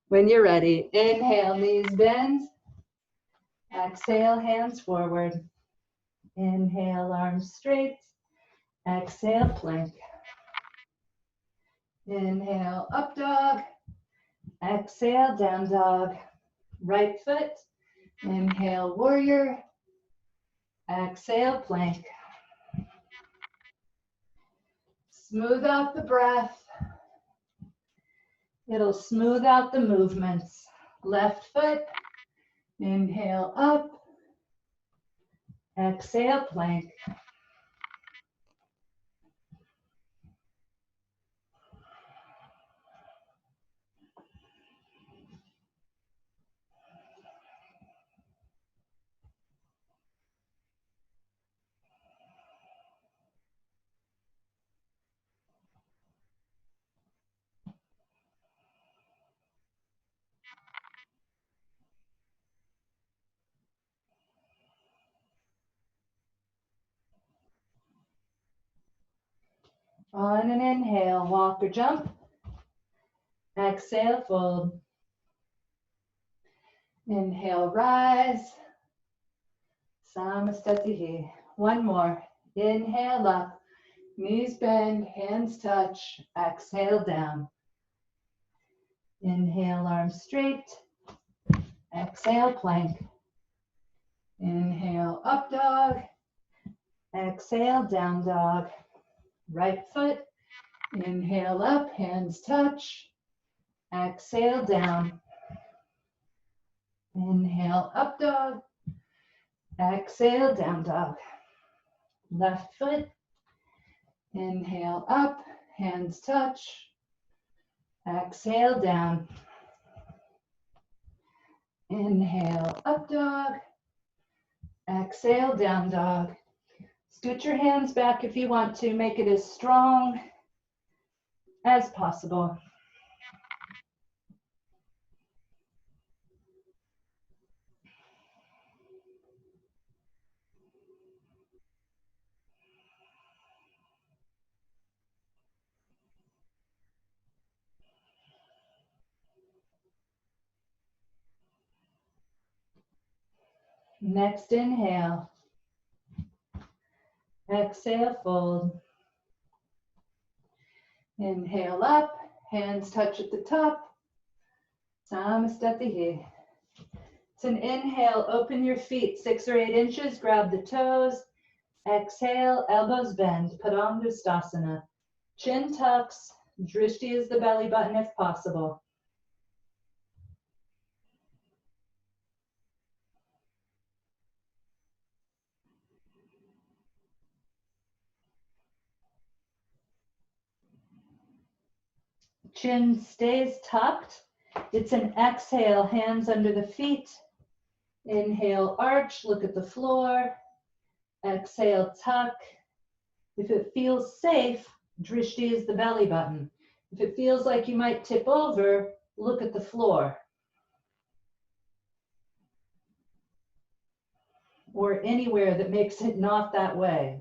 When you're ready, inhale, knees bend. Exhale, hands forward. Inhale, arms straight. Exhale, plank. Inhale, up dog. Exhale, down dog. Right foot. Inhale, warrior. Exhale, plank. Smooth out the breath. It'll smooth out the movements. Left foot. Inhale, up. Exhale, plank. On an inhale, walk or jump. Exhale, fold. Inhale, rise. Samastatihi. One more. Inhale up. Knees bend, hands touch. Exhale down. Inhale, arms straight. Exhale, plank. Inhale, up dog. Exhale, down dog. Right foot. Inhale up, hands touch. Exhale down. Inhale, up dog. Exhale, down dog. Left foot. Inhale up, hands touch. Exhale down. Inhale, up dog. Exhale, down dog. Scoot your hands back if you want to. Make it as strong as possible. Next inhale. Exhale, fold. Inhale up, hands touch at the top. Samastatihi. It's an inhale, open your feet 6 or 8 inches, grab the toes. Exhale, elbows bend, Padangusthasana. Chin tucks, drishti is the belly button if possible. Chin stays tucked. It's an exhale, hands under the feet. Inhale, arch, look at the floor. Exhale, tuck. If it feels safe, drishti is the belly button. If it feels like you might tip over, look at the floor. Or anywhere that makes it not that way.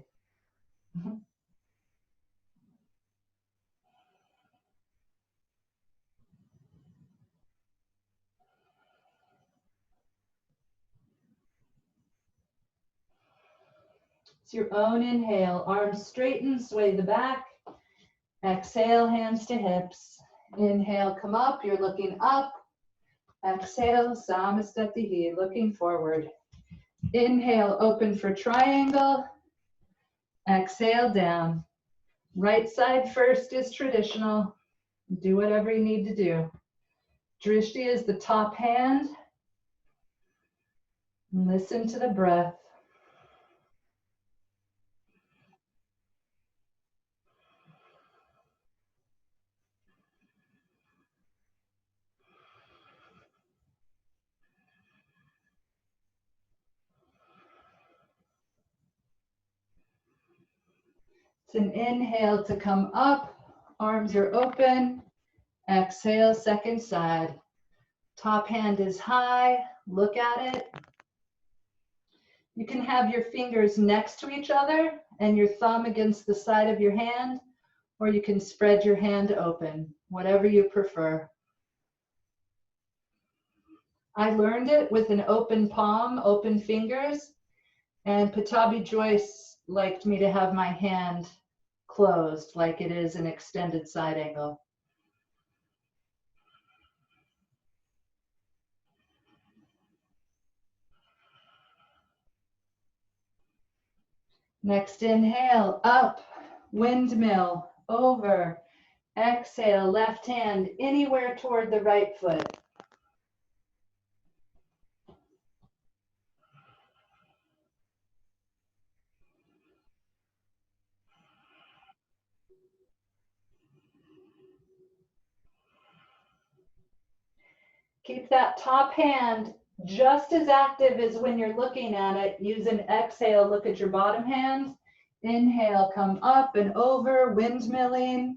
It's your own inhale. Arms straighten, sway the back. Exhale, hands to hips. Inhale, come up. You're looking up. Exhale, samastatihi, looking forward. Inhale, open for triangle. Exhale, down. Right side first is traditional. Do whatever you need to do. Drishti is the top hand. Listen to the breath. It's an inhale to come up. Arms are open. Exhale, second side. Top hand is high. Look at it. You can have your fingers next to each other and your thumb against the side of your hand, or you can spread your hand open, whatever you prefer. I learned it with an open palm, open fingers, and Patabi Joyce liked me to have my hand closed like it is an extended side angle. Next inhale, up, windmill, over. Exhale, left hand anywhere toward the right foot. Keep that top hand just as active as when you're looking at it. Use an exhale, look at your bottom hand. Inhale, come up and over, windmilling.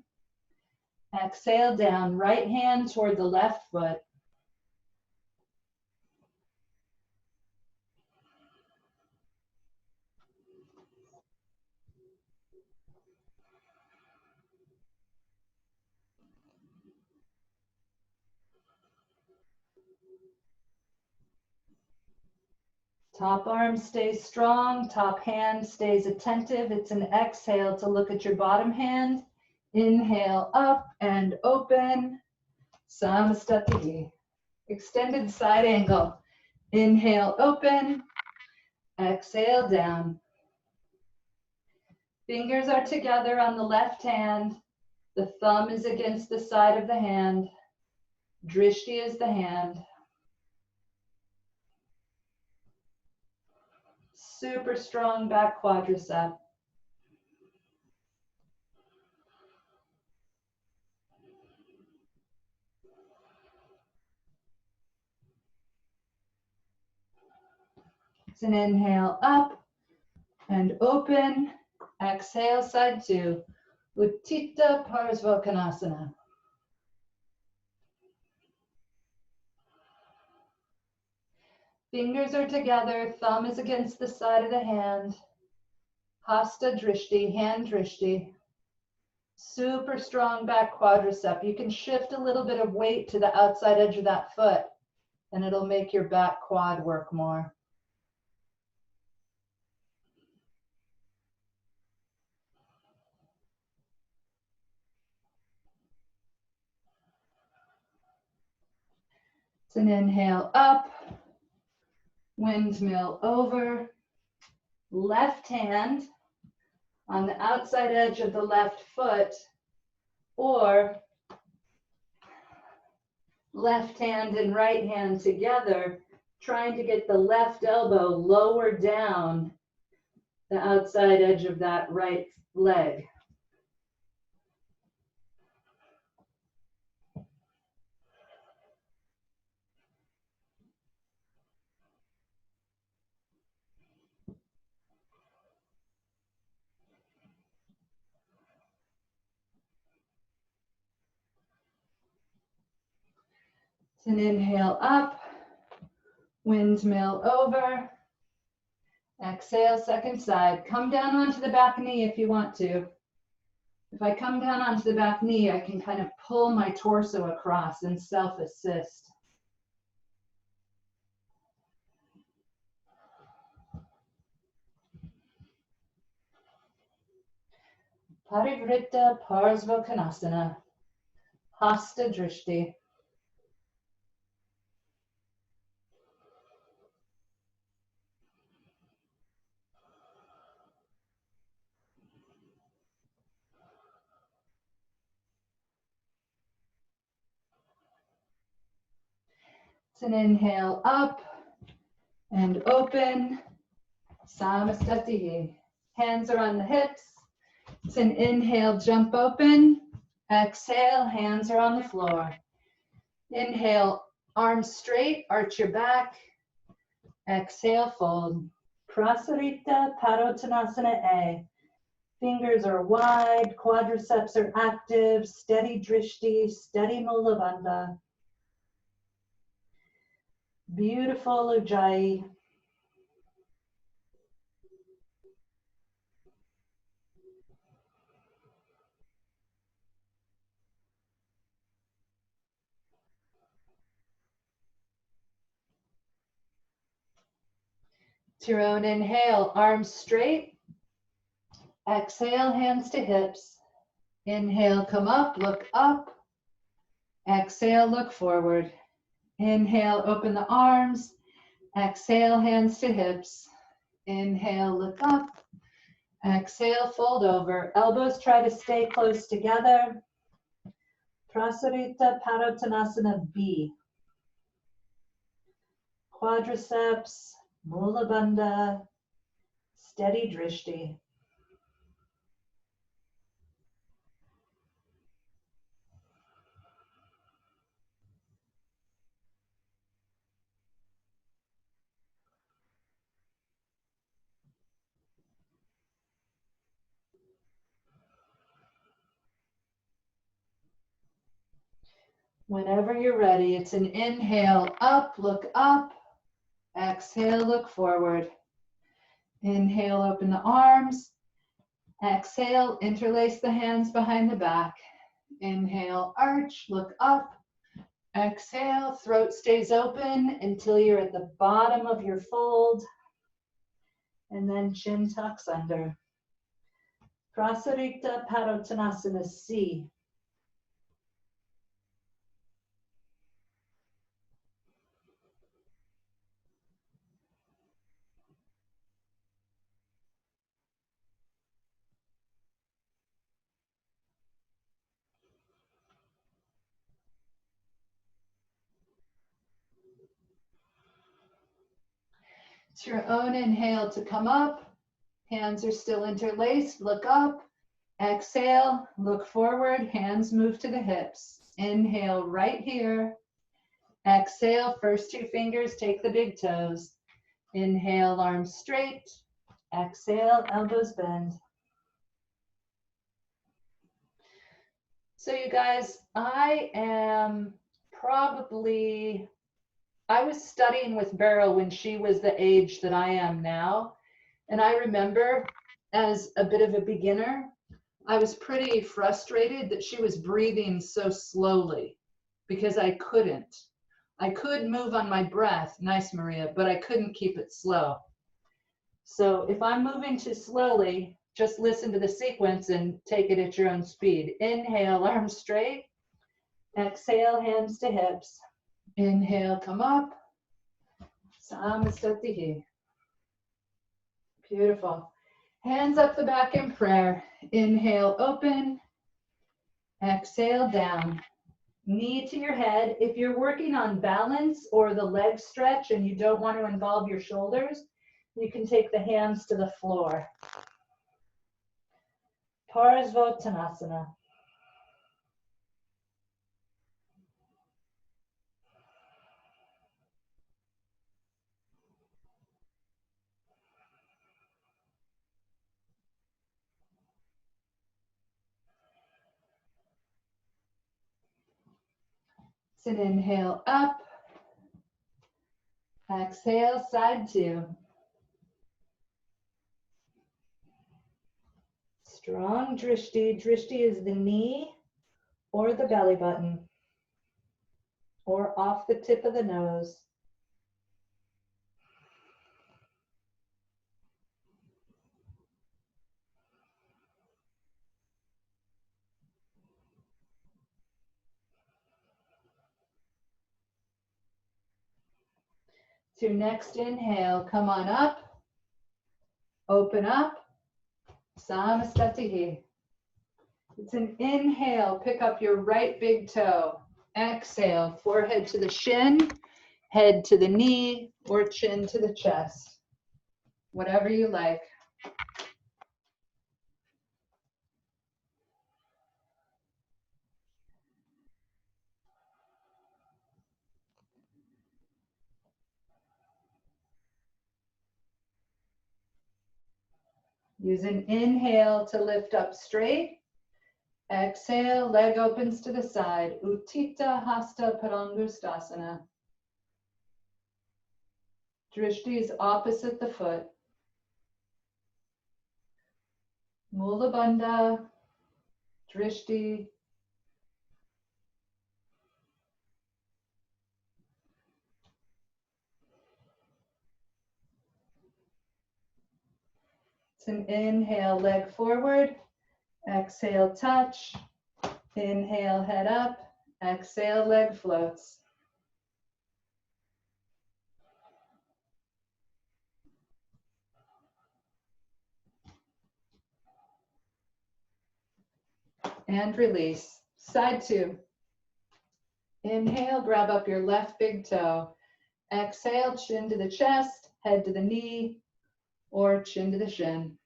Exhale down, right hand toward the left foot. Top arm stays strong, top hand stays attentive. It's an exhale to look at your bottom hand. Inhale up and open. Samastati. Extended side angle. Inhale, open. Exhale, down. Fingers are together on the left hand. The thumb is against the side of the hand. Drishti is the hand. Super strong back quadricep. It's an inhale up and open. Exhale, side two. Utthita Parsvakonasana. Fingers are together, thumb is against the side of the hand. Hasta Drishti, hand Drishti. Super strong back quadricep. You can shift a little bit of weight to the outside edge of that foot, and it'll make your back quad work more. It's an inhale up, windmill over, left hand on the outside edge of the left foot, or left hand and right hand together, trying to get the left elbow lower down the outside edge of that right leg. It's an inhale up, windmill over. Exhale, second side. Come down onto the back knee if you want to. If I come down onto the back knee, I can kind of pull my torso across and self-assist. Parivritta Parsvakonasana. Hasta Drishti. It's an inhale up and open. Samastati. Hands are on the hips. It's an inhale, jump open. Exhale, hands are on the floor. Inhale, arms straight, arch your back. Exhale, fold. Prasarita Padottanasana A. Fingers are wide, quadriceps are active, steady drishti, steady mula bandha. Beautiful Ujjayi. To your own inhale, arms straight. Exhale, hands to hips. Inhale, come up, look up. Exhale, look forward. Inhale, open the arms. Exhale, hands to hips. Inhale, look up. Exhale, fold over. Elbows try to stay close together. Prasarita Padottanasana B. Quadriceps, Mula Bandha, steady drishti. Whenever you're ready, it's an inhale, up, look up. Exhale, look forward. Inhale, open the arms. Exhale, interlace the hands behind the back. Inhale, arch, look up. Exhale, throat stays open until you're at the bottom of your fold. And then chin tucks under. Prasarita Padottanasana C. It's your own inhale to come up. Hands are still interlaced. Look up. Exhale, look forward. Hands move to the hips. Inhale right here. Exhale, first two fingers take the big toes. Inhale, arms straight. Exhale, elbows bend. So you guys, I was studying with Beryl when she was the age that I am now. And I remember as a bit of a beginner, I was pretty frustrated that she was breathing so slowly because I couldn't. I could move on my breath, nice Maria, but I couldn't keep it slow. So if I'm moving too slowly, just listen to the sequence and take it at your own speed. Inhale, arms straight. Exhale, hands to hips. Inhale, come up. Samastatihi. Beautiful. Hands up the back in prayer. Inhale, open. Exhale, down. Knee to your head. If you're working on balance or the leg stretch and you don't want to involve your shoulders, you can take the hands to the floor. Parsvottanasana. It's an inhale up. Exhale, side two. Strong drishti. Drishti is the knee or the belly button or off the tip of the nose. To next inhale, come on up. Open up. Samastatihi. It's an inhale, pick up your right big toe. Exhale, forehead to the shin, head to the knee, or chin to the chest. Whatever you like. Use an inhale to lift up straight. Exhale, leg opens to the side. Utthita Hasta Padangustasana. Drishti is opposite the foot. Mula Bandha, Drishti. It's an inhale, leg forward. Exhale, touch. Inhale, head up. Exhale, leg floats. And release. Side two. Inhale, grab up your left big toe. Exhale, chin to the chest, head to the knee, or chin to the shin.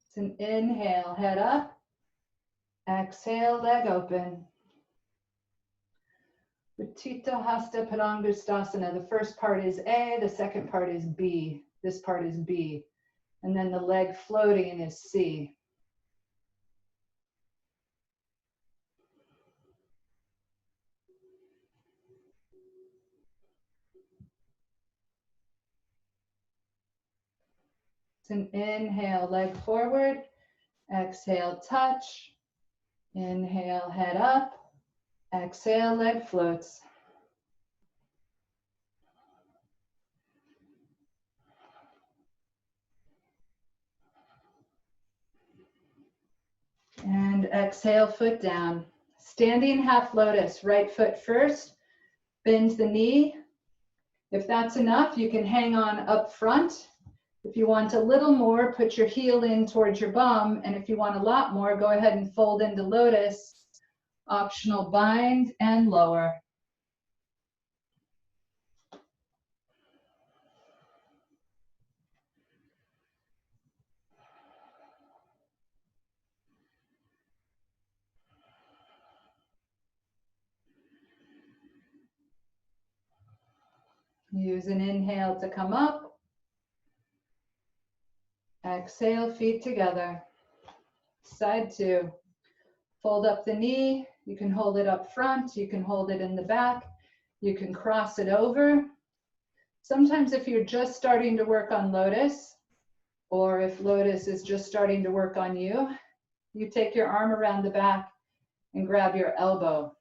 It's an inhale, head up. Exhale, leg open. Uttita Hasta Padangusthasana. The first part is A, the second part is B. This part is B. And then the leg floating is C. It's an inhale, leg forward. Exhale, touch. Inhale, head up. Exhale, leg floats. And exhale, foot down. Standing half lotus, right foot first. Bend the knee. If that's enough, you can hang on up front. If you want a little more, put your heel in towards your bum. And if you want a lot more, go ahead and fold into lotus. Optional bind and lower. Use an inhale to come up. Exhale, feet together. Side two. Fold up the knee. You can hold it up front. You can hold it in the back. You can cross it over. Sometimes if you're just starting to work on lotus, or if lotus is just starting to work on you, you take your arm around the back and grab your elbow.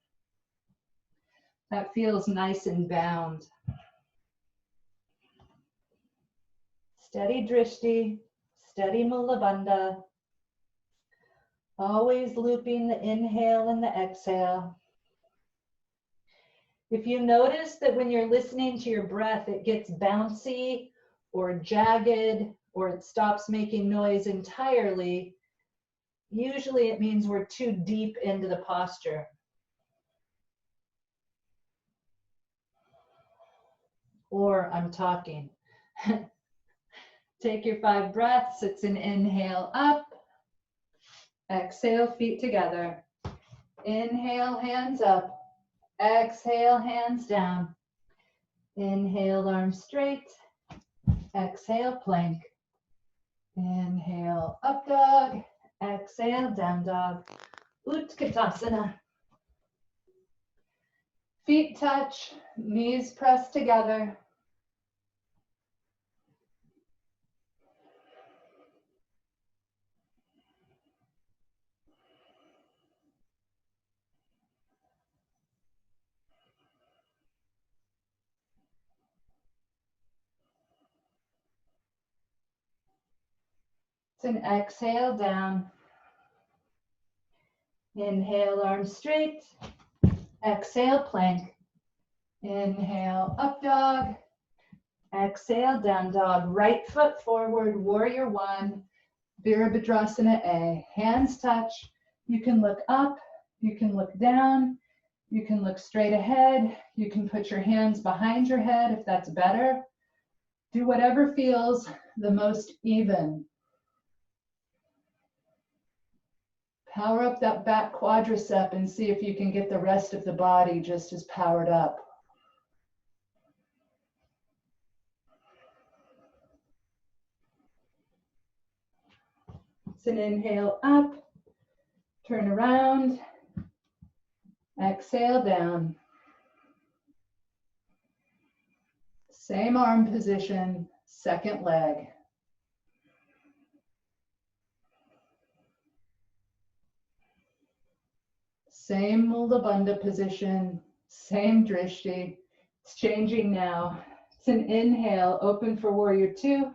That feels nice and bound. Steady drishti, steady mula bandha. Always looping the inhale and the exhale. If you notice that when you're listening to your breath, it gets bouncy or jagged, or it stops making noise entirely, usually it means we're too deep into the posture. Or I'm talking. Take your 5 breaths. It's an inhale up. Exhale, feet together. Inhale, hands up. Exhale, hands down. Inhale, arms straight. Exhale, plank. Inhale, up dog. Exhale, down dog. Utkatasana. Feet touch, knees press together. It's an exhale down. Inhale, arms straight. Exhale, plank. Inhale, up dog. Exhale, down dog. Right foot forward, warrior one. Virabhadrasana A. Hands touch. You can look up. You can look down. You can look straight ahead. You can put your hands behind your head if that's better. Do whatever feels the most even. Power up that back quadricep and see if you can get the rest of the body just as powered up. It's an inhale up, turn around, exhale down. Same arm position, second leg. Same Mula Bandha position, same drishti. It's changing now. It's an inhale, open for warrior two.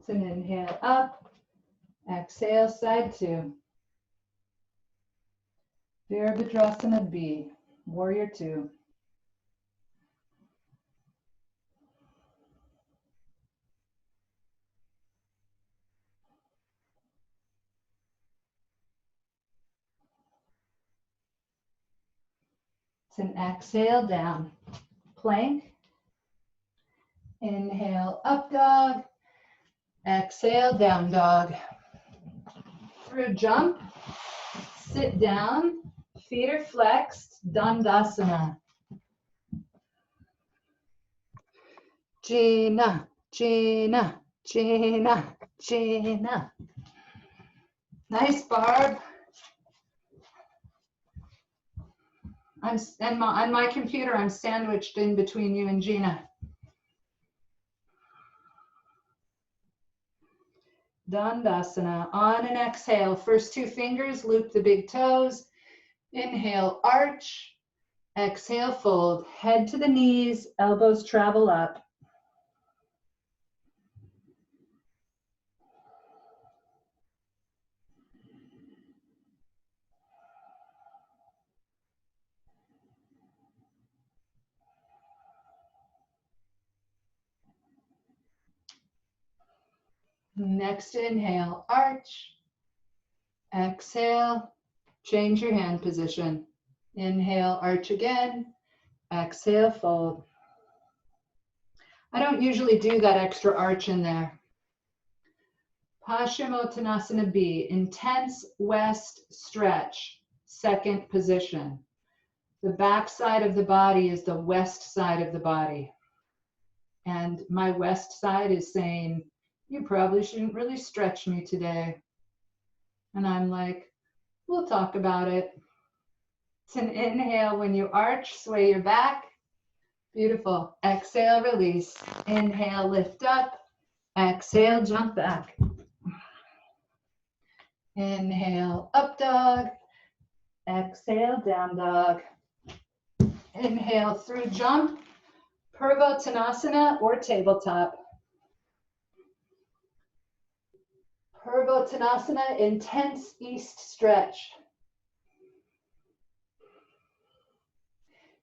It's an inhale up, exhale, side two. Virabhadrasana B, warrior two. It's an exhale down, plank. Inhale, up dog. Exhale, down dog. Through jump, sit down, feet are flexed, Dandasana. Jina, Jina, Jina, Jina. Nice, Barb. On my computer, I'm sandwiched in between you and Gina. Dandasana. On an exhale, first two fingers, loop the big toes. Inhale, arch. Exhale, fold. Head to the knees, elbows travel up. Next inhale, arch. Exhale, change your hand position. Inhale, arch again. Exhale, fold. I don't usually do that extra arch in there. Paschimottanasana B, intense west stretch, second position. The back side of the body is the west side of the body. And my west side is saying, you probably shouldn't really stretch me today. And I'm like, we'll talk about it. It's an inhale when you arch, sway your back. Beautiful. Exhale, release. Inhale, lift up. Exhale, jump back. Inhale, up dog. Exhale, down dog. Inhale through jump, Purvottanasana or tabletop. Purvottanasana, intense east stretch.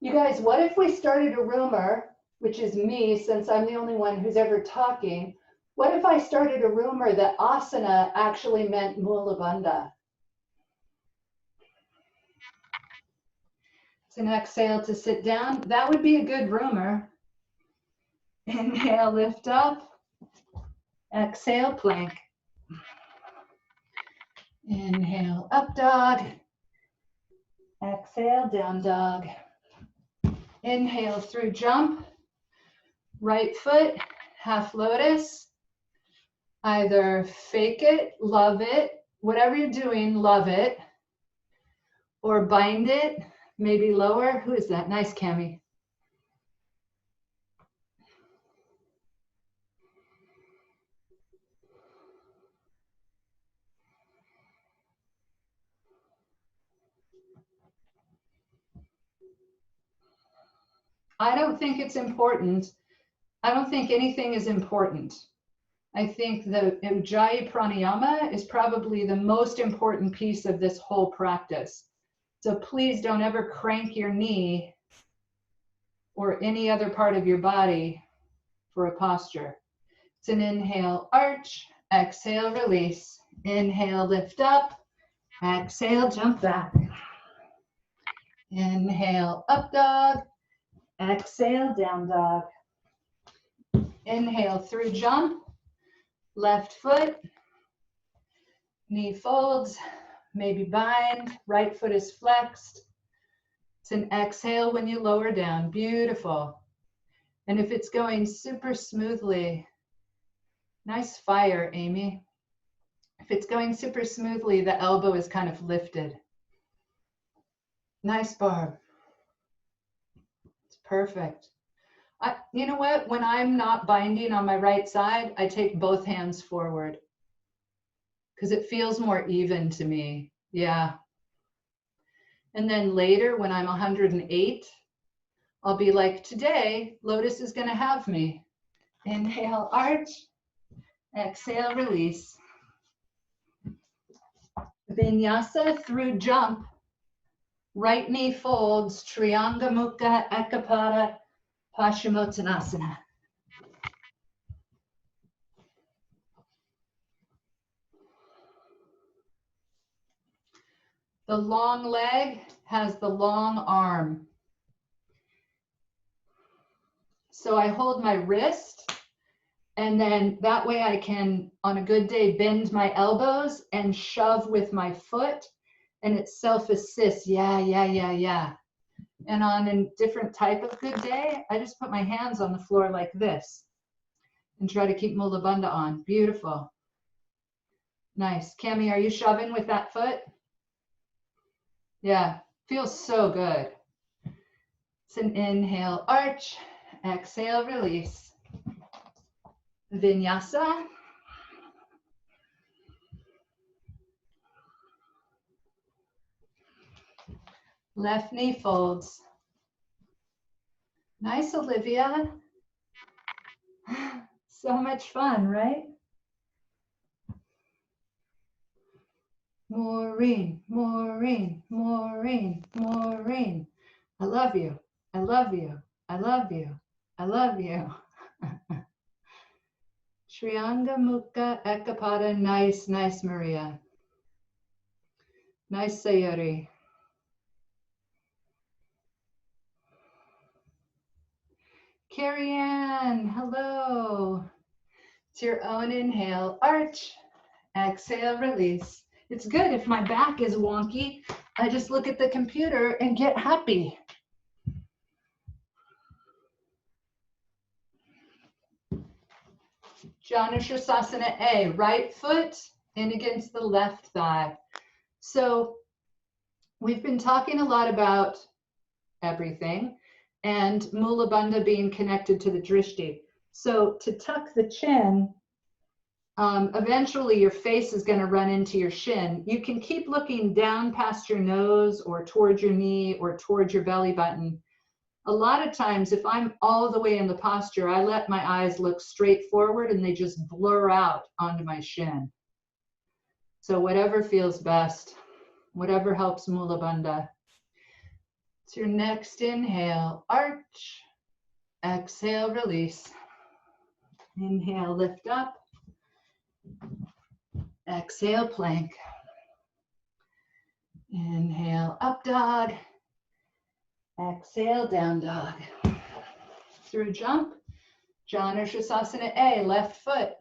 You guys, what if we started a rumor, which is me, since I'm the only one who's ever talking, what if I started a rumor that asana actually meant Mula Bandha? It's an exhale to sit down. That would be a good rumor. Inhale, lift up. Exhale, plank. Inhale, up dog. Exhale, down dog. Inhale through jump. Right foot, half lotus. Either fake it, love it, whatever you're doing, love it. Or bind it, maybe lower. Who is that? Nice, Cami. I don't think it's important. I don't think anything is important. I think the Ujjayi Pranayama is probably the most important piece of this whole practice. So please don't ever crank your knee or any other part of your body for a posture. It's an inhale, arch, exhale, release. Inhale, lift up, exhale, jump back. Inhale, up dog, exhale, down dog. Inhale through jump, left foot, knee folds, maybe bind, right foot is flexed. It's an exhale when you lower down, beautiful. And if it's going super smoothly, nice fire, Amy. If it's going super smoothly, the elbow is kind of lifted. Nice, Barb. It's perfect. You know what? When I'm not binding on my right side, I take both hands forward because it feels more even to me. Yeah. And then later when I'm 108, I'll be like, today, Lotus is going to have me. Inhale, arch. Exhale, release. Vinyasa through jump. Right knee folds, Trianga Mukha Ekapada Paschimottanasana. The long leg has the long arm. So I hold my wrist, and then that way I can, on a good day, bend my elbows and shove with my foot, and it self-assists. Yeah, yeah, yeah, yeah. And on a different type of good day, I just put my hands on the floor like this and try to keep Mula Bandha on. Beautiful. Nice. Cami, are you shoving with that foot? Yeah, feels so good. It's an inhale, arch. Exhale, release. Vinyasa. Left knee folds. Nice, Olivia. So much fun, right? Maureen, Maureen, Maureen, Maureen. I love you. I love you. I love you. I love you. Trianga Mukha Ekapada. Nice, nice, Maria. Nice, Sayuri. Carrie Ann, hello. It's your own inhale, arch. Exhale, release. It's good if my back is wonky. I just look at the computer and get happy. Janushirasana A, right foot in against the left thigh. So we've been talking a lot about everything and Mula Bandha being connected to the drishti. So to tuck the chin, eventually your face is going to run into your shin. You can keep looking down past your nose or towards your knee or towards your belly button. A lot of times, if I'm all the way in the posture, I let my eyes look straight forward and they just blur out onto my shin. So whatever feels best, whatever helps Mula Bandha. It's your next inhale, arch. Exhale, release. Inhale, lift up. Exhale, plank. Inhale, up dog. Exhale, down dog. Through jump, Janushirasana A, left foot.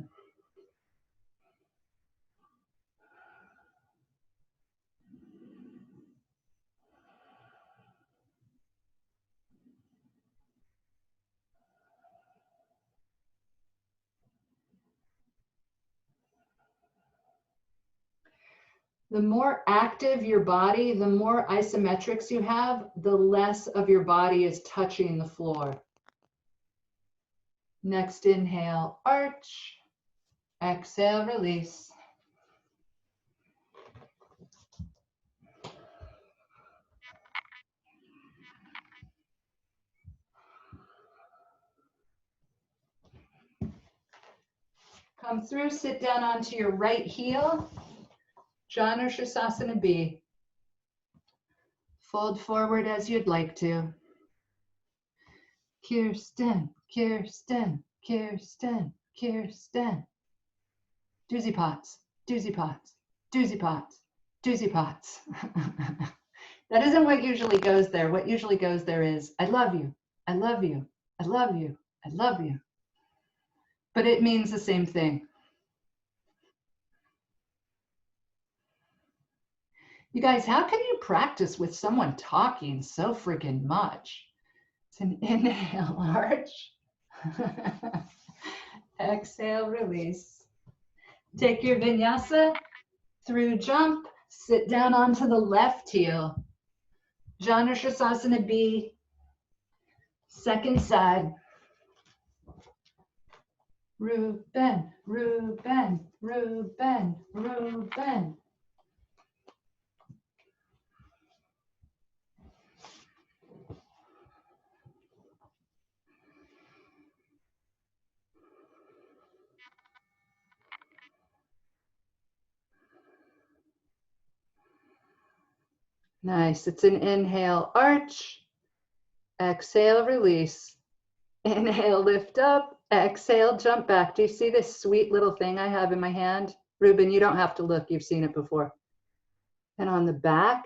The more active your body, the more isometrics you have, the less of your body is touching the floor. Next inhale, arch. Exhale, release. Come through, sit down onto your right heel. Janushirasana B. Fold forward as you'd like to. Kirsten, Kirsten, Kirsten, Kirsten. Doozy pots, doozy pots, doozy pots, doozy pots. That isn't what usually goes there. What usually goes there is, I love you, I love you, I love you, I love you. But it means the same thing. You guys, how can you practice with someone talking so freaking much? It's an inhale, arch. Exhale, release. Take your vinyasa Through jump, sit down onto the left heel. Janushrasasana B, second side. Ruben, Ruben, Ruben, Ruben. Nice. It's an inhale, arch. Exhale, release. Inhale, lift up. Exhale, jump back. Do you see this sweet little thing I have in my hand? Ruben, you don't have to look. You've seen it before. And on the back,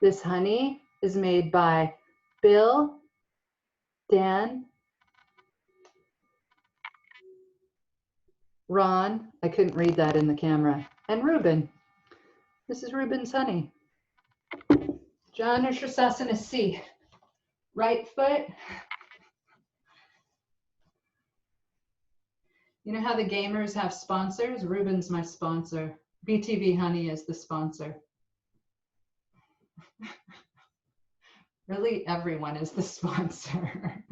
this honey is made by Bill, Dan, Ron. I couldn't read that in the camera. And Ruben. This is Ruben's honey. Janushrasasana C. Right foot. You know how the gamers have sponsors? Ruben's my sponsor. BTV Honey is the sponsor. Really, everyone is the sponsor.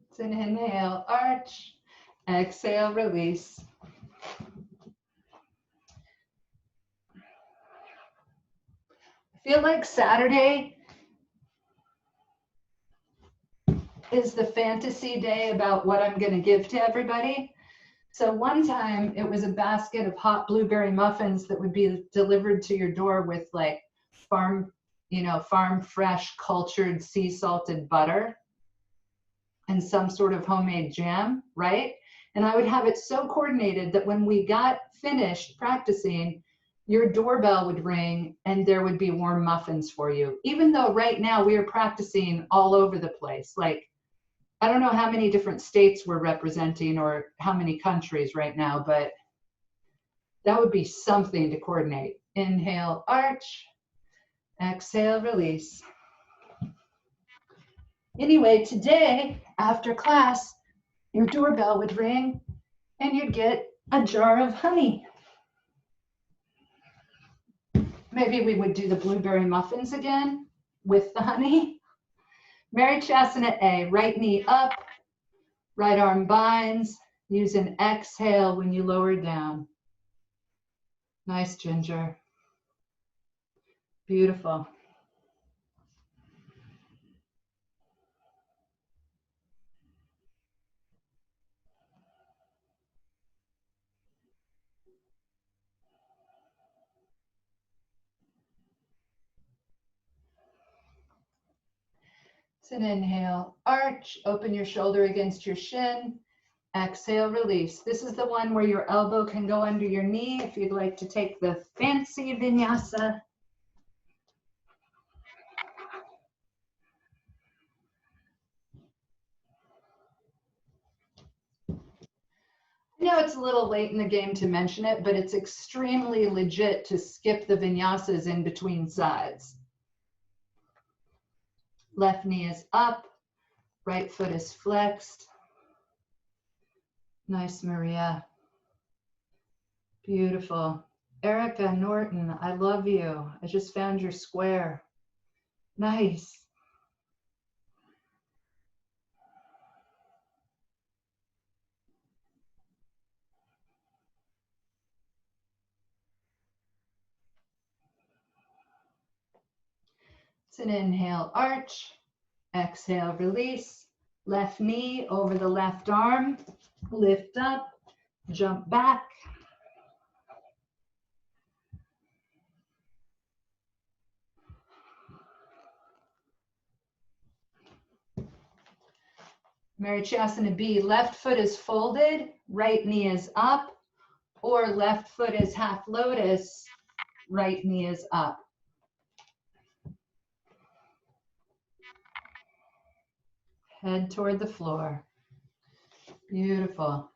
It's an inhale, arch. Exhale, release. I feel like Saturday is the fantasy day about what I'm going to give to everybody. So one time it was a basket of hot blueberry muffins that would be delivered to your door with like farm fresh cultured sea salted butter and some sort of homemade jam, right? And I would have it so coordinated that when we got finished practicing, your doorbell would ring and there would be warm muffins for you. Even though right now we are practicing all over the place. Like, I don't know how many different states we're representing or how many countries right now, but that would be something to coordinate. Inhale, arch. Exhale, release. Anyway, today, after class, your doorbell would ring and you'd get a jar of honey. Maybe we would do the blueberry muffins again with the honey. Marichasana A, right knee up, right arm binds. Use an exhale when you lower down. Nice, Ginger. Beautiful. It's an inhale, arch, open your shoulder against your shin. Exhale, release. This is the one where your elbow can go under your knee if you'd like to take the fancy vinyasa. I know it's a little late in the game to mention it, but it's extremely legit to skip the vinyasas in between sides. Left knee is up, right foot is flexed. Nice, Maria. Beautiful. Erica Norton, I love you. I just found your square. Nice. It's an inhale, arch. Exhale, release. Left knee over the left arm. Lift up, jump back. Marichasana B, left foot is folded, right knee is up, or left foot is half lotus, right knee is up. Head toward the floor. Beautiful.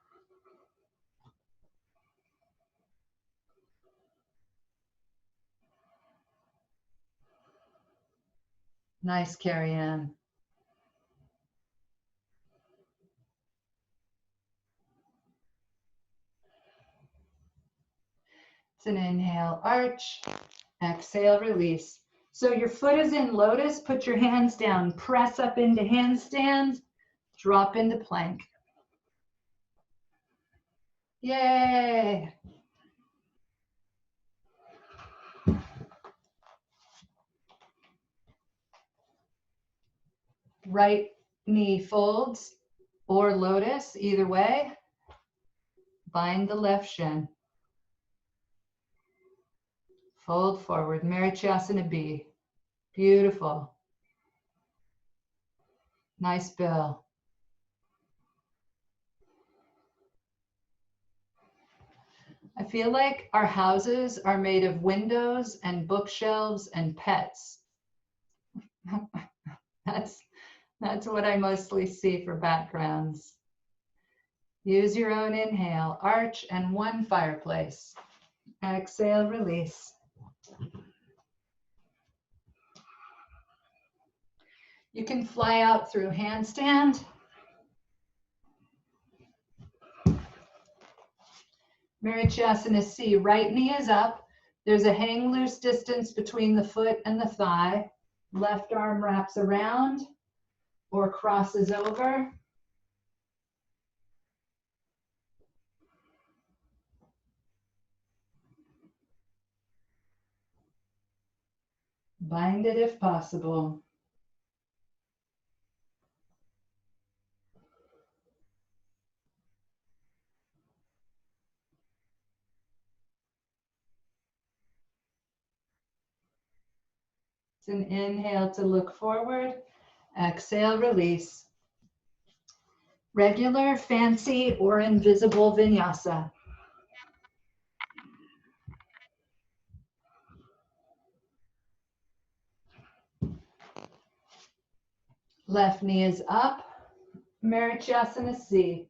Nice, Carrie Ann. It's an inhale, arch, exhale, release. So your foot is in lotus, put your hands down, press up into handstand, drop into plank. Yay! Right knee folds or lotus, either way. Bind the left shin. Fold forward, Marichasana B. Beautiful. Nice bill. I feel like our houses are made of windows and bookshelves and pets. That's what I mostly see for backgrounds. Use your own inhale, arch, and one fireplace. Exhale, release. You can fly out through handstand. Marichasana C, right knee is up. There's a hang loose distance between the foot and the thigh. Left arm wraps around or crosses over. Bind it if possible. It's an inhale to look forward. Exhale, release. Regular, fancy, or invisible vinyasa. Left knee is up. Marichasana C.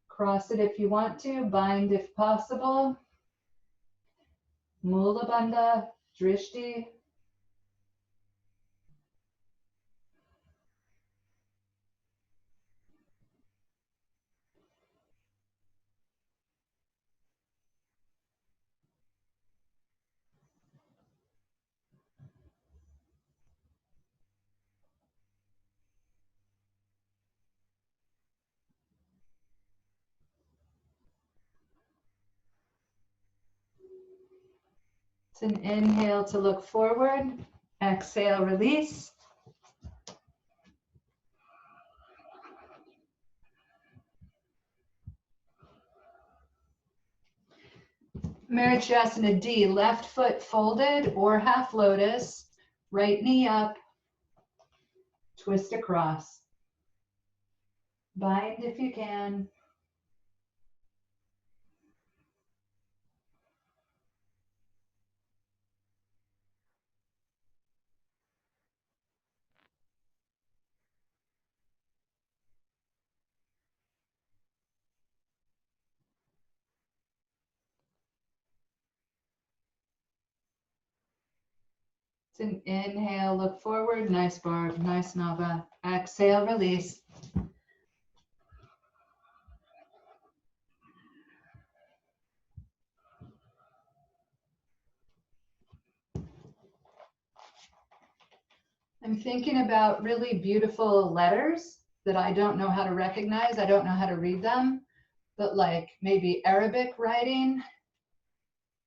Cross it if you want to, bind if possible. Mula Bandha, Drishti. It's an inhale to look forward. Exhale, release. Marichasana D, left foot folded or half lotus, right knee up, twist across. Bind if you can. It's an inhale, look forward, nice barb, nice nava. Exhale, release. I'm thinking about really beautiful letters that I don't know how to recognize. I don't know how to read them, but like maybe Arabic writing,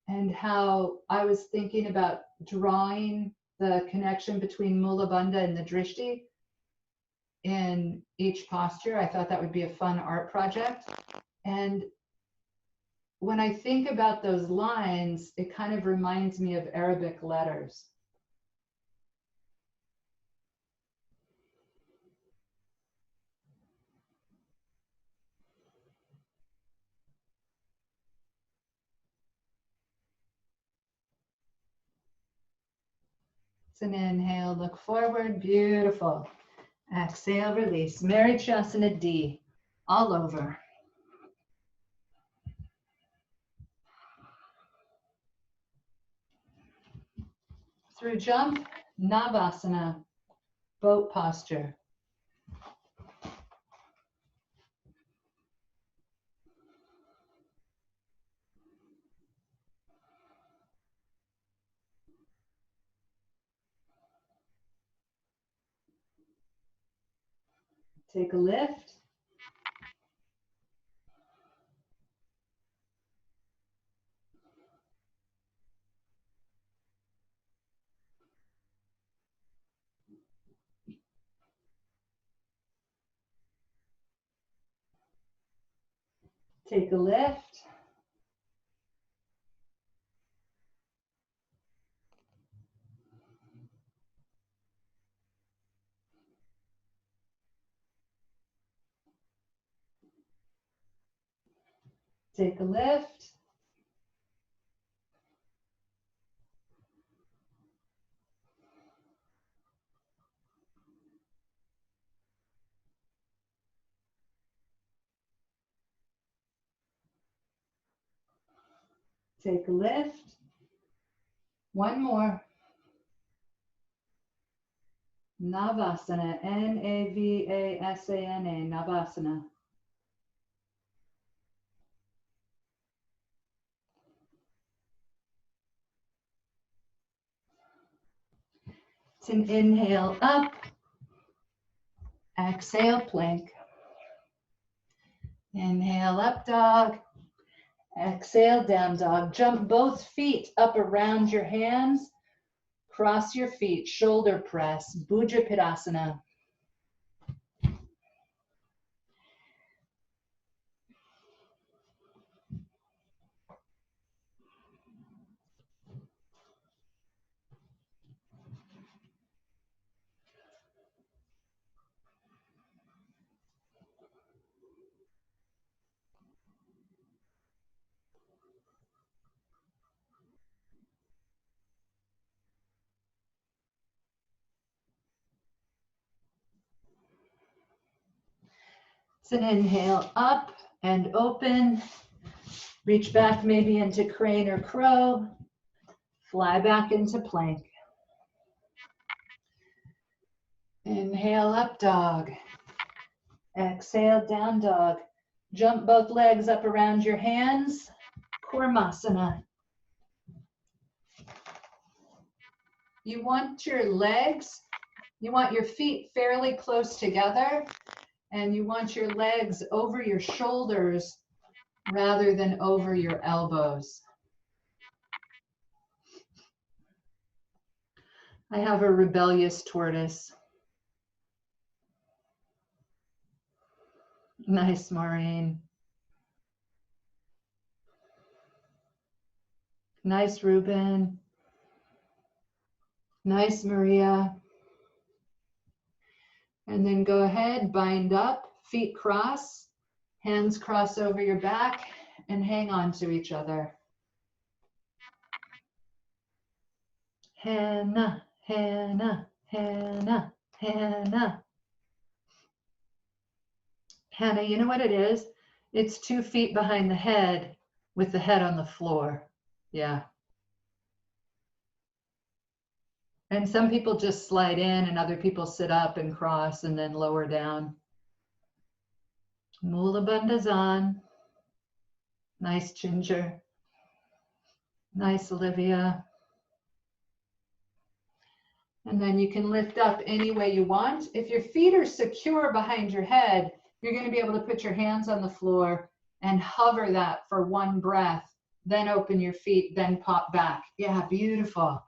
and how I was thinking about drawing the connection between Mula Bandha and the Drishti in each posture. I thought that would be a fun art project. And when I think about those lines, it kind of reminds me of Arabic letters. It's an inhale, look forward, beautiful. Exhale, release. Marichasana D, all over. Through jump, Navasana, boat posture. Take a lift. Take a lift. Take a lift. Take a lift. One more. Navasana, Navasana, Navasana. It's an inhale up, exhale plank. Inhale up dog, exhale down dog. Jump both feet up around your hands, cross your feet, shoulder press, Bhujapadasana. It's an inhale up and open. Reach back maybe into crane or crow. Fly back into plank. Inhale up dog. Exhale down dog. Jump both legs up around your hands. Kurmasana. You want your legs, you want your feet fairly close together, and you want your legs over your shoulders rather than over your elbows. I have a rebellious tortoise. Nice, Maureen. Nice, Ruben. Nice, Maria. And then go ahead, bind up, feet cross, hands cross over your back, and hang on to each other. Hannah, Hannah, Hannah, Hannah. Hannah, you know what it is? It's 2 feet behind the head with the head on the floor. Yeah. And some people just slide in and other people sit up and cross and then lower down. Mula Bandhasana. Nice, Ginger. Nice, Olivia. And then you can lift up any way you want. If your feet are secure behind your head, you're going to be able to put your hands on the floor and hover that for 1 breath, then open your feet, then pop back. Yeah, beautiful.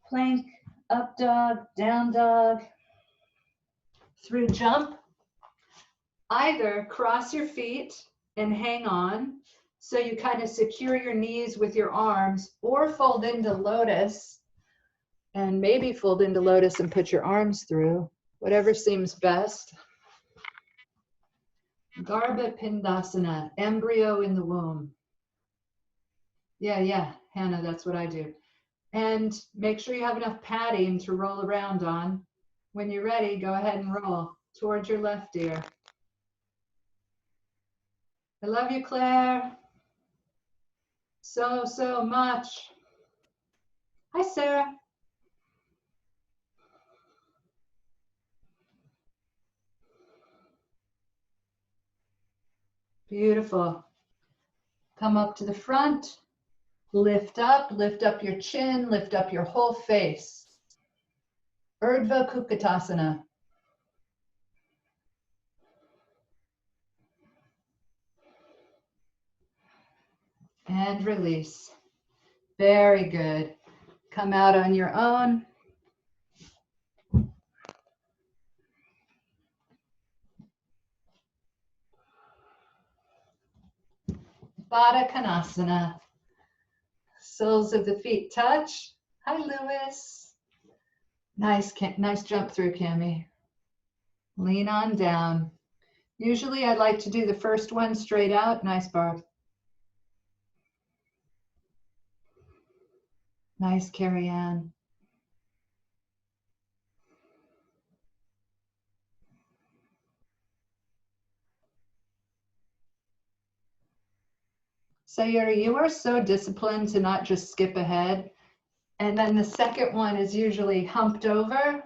Plank, up dog, down dog. Through jump, either cross your feet and hang on, so you kind of secure your knees with your arms, or fold into lotus, and maybe fold into lotus and put your arms through, whatever seems best. Garbha Pindasana, embryo in the womb. Yeah, Hannah, that's what I do. And make sure you have enough padding to roll around on. When you're ready, go ahead and roll towards your left ear. I love you, Claire. So much. Hi, Sarah. Beautiful. Come up to the front. Lift up your chin, lift up your whole face. Urdhva Kukutasana. And release. Very good. Come out on your own. Baddha Konasana. Soles of the feet touch. Hi, Lewis. Nice jump through, Cami. Lean on down. Usually I'd like to do the first one straight out. Nice, Barb. Nice, Carrie Ann. Sayuri, you are so disciplined to not just skip ahead. And then the second one is usually humped over.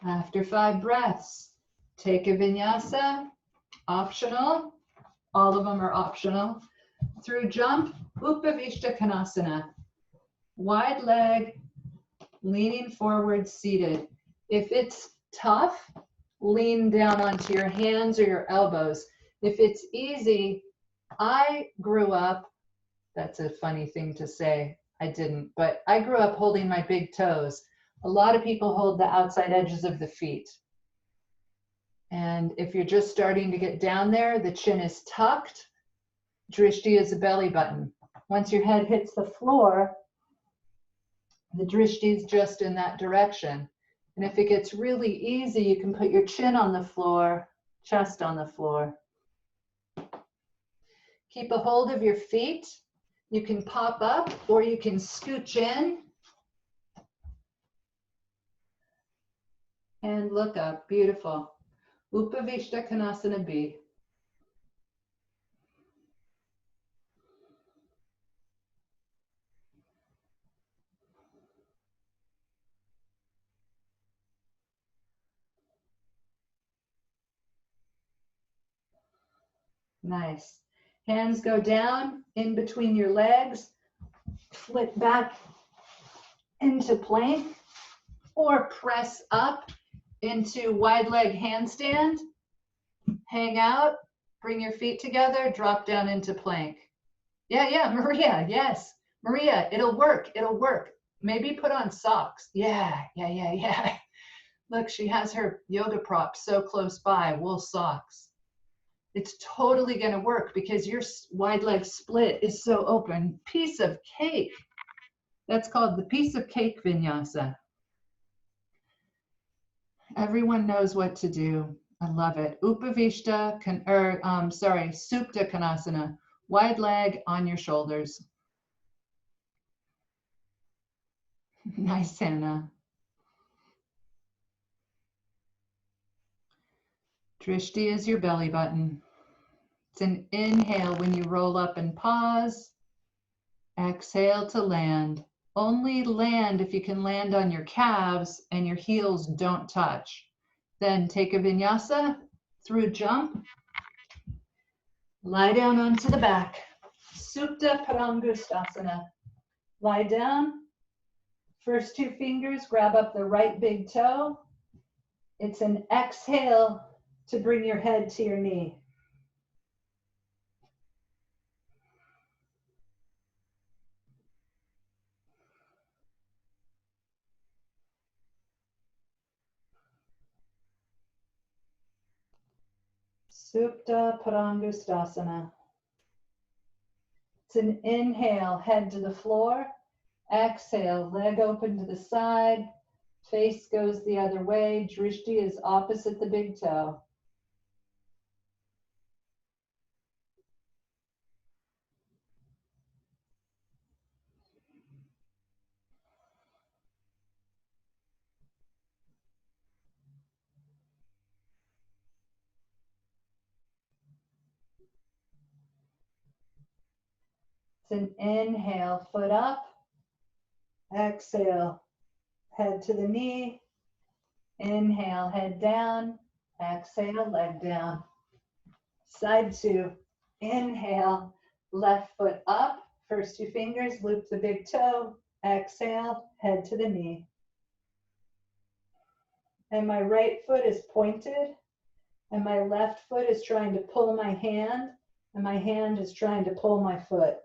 After 5 breaths, take a vinyasa, optional. All of them are optional. Through jump, Upavishta Konasana. Wide leg, leaning forward, seated. If it's tough, lean down onto your hands or your elbows. If it's easy, I grew up, that's a funny thing to say, I didn't, but I grew up holding my big toes. A lot of people hold the outside edges of the feet. And if you're just starting to get down there, the chin is tucked. Drishti is a belly button. Once your head hits the floor, the drishti is just in that direction. And if it gets really easy, you can put your chin on the floor, chest on the floor. Keep a hold of your feet. You can pop up or you can scooch in and look up. Beautiful. Upavishta Konasana B. Nice. Hands go down in between your legs, flip back into plank, or press up into wide leg handstand. Hang out, bring your feet together, drop down into plank. Yeah, Maria, yes. Maria, it'll work. Maybe put on socks. Yeah. Look, she has her yoga prop so close by, wool socks. It's totally going to work because your wide leg split is so open. Piece of cake. That's called the piece of cake vinyasa. Everyone knows what to do. I love it. Upavishta, Supta Konasana. Wide leg on your shoulders. Nice, Hannah. Drishti is your belly button. It's an inhale when you roll up and pause. Exhale to land. Only land if you can land on your calves and your heels don't touch. Then take a vinyasa, through jump, lie down onto the back. Supta Parangustasana. Lie down. First 2 fingers grab up the right big toe. It's an exhale to bring your head to your knee. Supta Parangustasana. It's an inhale, head to the floor. Exhale, leg open to the side. Face goes the other way. Drishti is opposite the big toe. It's an inhale, foot up. Exhale, head to the knee. Inhale, head down. Exhale, leg down. Side two. Inhale, left foot up. First two fingers, loop the big toe. Exhale, head to the knee. And my right foot is pointed, and my left foot is trying to pull my hand, and my hand is trying to pull my foot.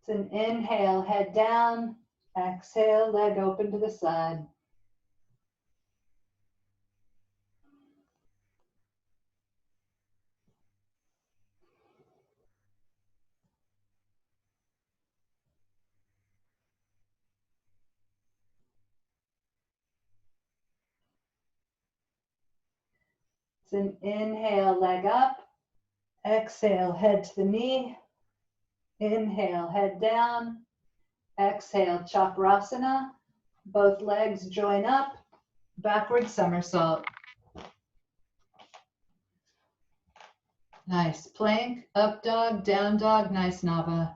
It's an inhale, head down. Exhale, leg open to the side. It's an inhale, leg up. Exhale, head to the knee. Inhale, head down. Exhale, chakrasana. Both legs join up. Backward somersault. Nice. Plank, up dog, down dog, nice nava.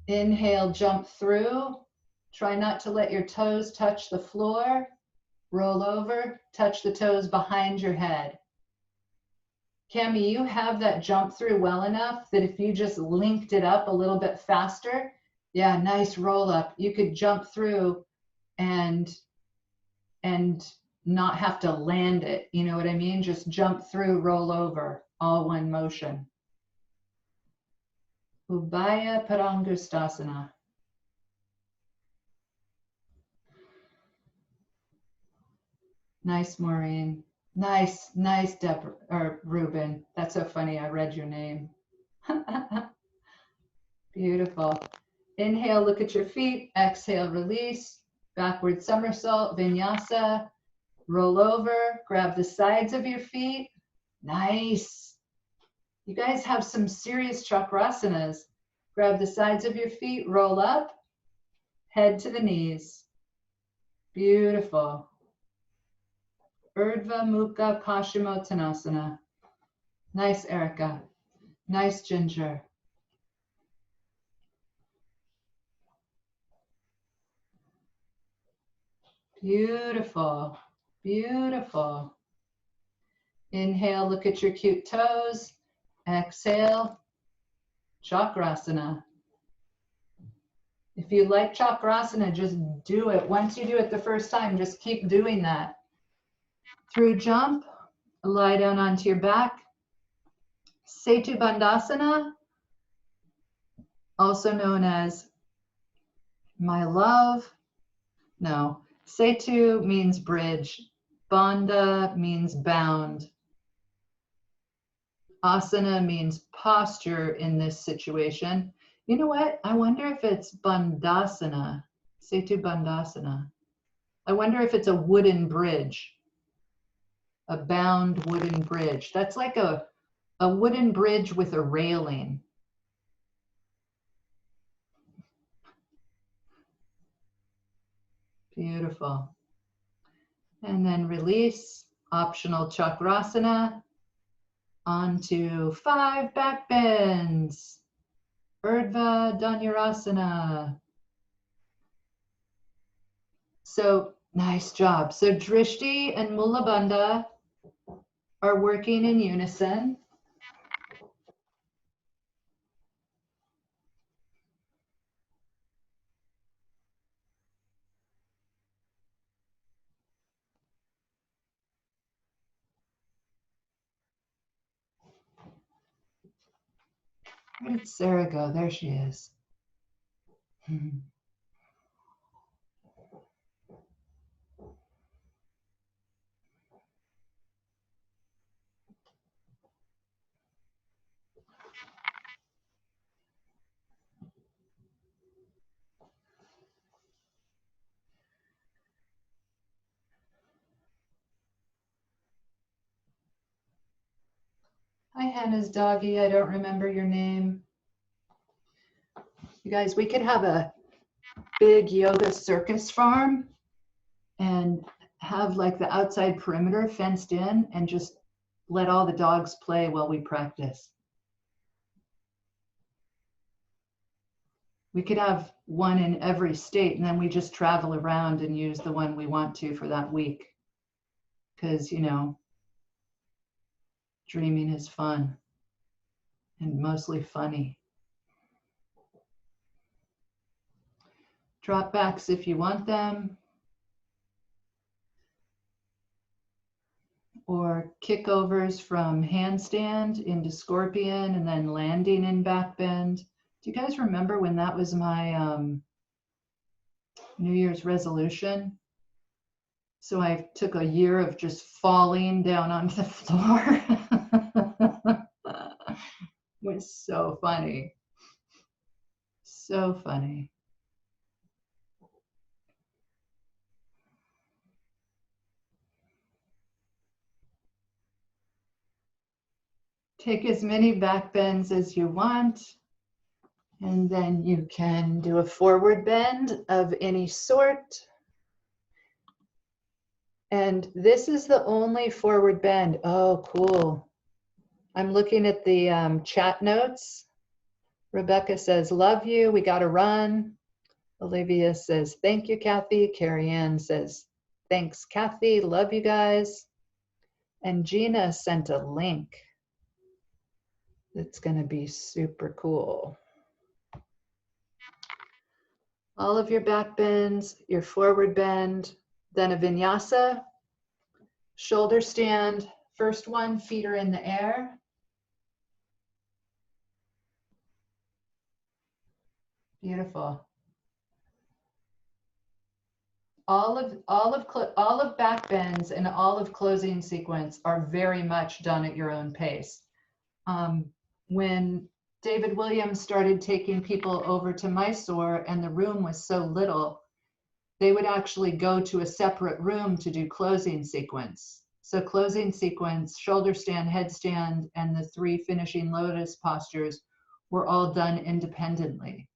Inhale, jump through. Try not to let your toes touch the floor. Roll over, touch the toes behind your head. Cami, you have that jump through well enough that if you just linked it up a little bit faster, yeah, nice roll up. You could jump through and not have to land it. You know what I mean? Just jump through, roll over, all one motion. Ubaya Parangustasana. Nice, Maureen. Nice, nice, Deborah, or Ruben. That's so funny. I read your name. Beautiful. Inhale, look at your feet. Exhale, release. Backward somersault, vinyasa. Roll over, grab the sides of your feet. Nice. You guys have some serious chakrasanas. Grab the sides of your feet, roll up, head to the knees. Beautiful. Urdhva Mukha Paschimottanasana. Nice, Erica. Nice, Ginger. Beautiful. Beautiful. Inhale, look at your cute toes. Exhale, chakrasana. If you like chakrasana, just do it. Once you do it the first time, just keep doing that. Through jump, lie down onto your back. Setu Bandhasana, also known as my love. No, Setu means bridge. Bandha means bound. Asana means posture in this situation. You know what? I wonder if it's Bandhasana, Setu Bandhasana. I wonder if it's a wooden bridge, a bound wooden bridge. That's like a wooden bridge with a railing. Beautiful. And then release, optional chakrasana, onto 5 back bends. Urdhva Dhanurasana. So nice job. So Drishti and Mulabandha are working in unison. Where did Sarah go? There she is. Hi, Hannah's doggy. I don't remember your name. You guys, we could have a big yoga circus farm, and have like the outside perimeter fenced in and just let all the dogs play while we practice. We could have one in every state, and then we just travel around and use the one we want to for that week. Because, you know, dreaming is fun and mostly funny. Drop backs if you want them, or kickovers from handstand into scorpion and then landing in back bend. Do you guys remember when that was my New Year's resolution? So I took a year of just falling down onto the floor. It was so funny. So funny. Take as many back bends as you want. And then you can do a forward bend of any sort. And this is the only forward bend. Oh, cool. I'm looking at the chat notes. Rebecca says, love you, we gotta run. Olivia says, thank you, Kathy. Carrie Ann says, thanks, Kathy, love you guys. And Gina sent a link that's gonna be super cool. All of your back bends, your forward bend, then a vinyasa, shoulder stand. First one, feet are in the air. Beautiful. All of back bends and all of closing sequence are very much done at your own pace. When David Williams started taking people over to Mysore and the room was so little, they would actually go to a separate room to do closing sequence. So closing sequence, shoulder stand, headstand, and the 3 finishing lotus postures were all done independently.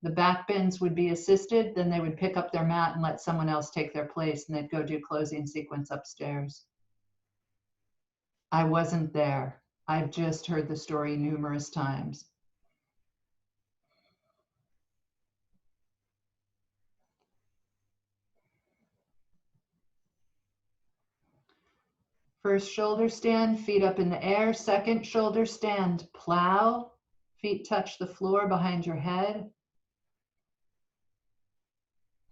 The back bends would be assisted, then they would pick up their mat and let someone else take their place, and they'd go do closing sequence upstairs. I wasn't there. I've just heard the story numerous times. First shoulder stand, feet up in the air. Second shoulder stand, plow. Feet touch the floor behind your head.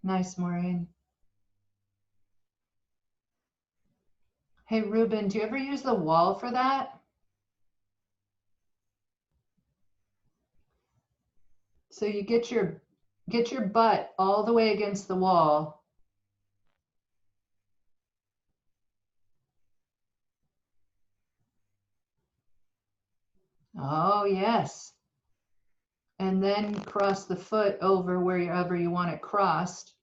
Nice, Maureen. Hey, Ruben, do you ever use the wall for that? So you get your butt all the way against the wall. Oh, yes. And then cross the foot over wherever you want it crossed.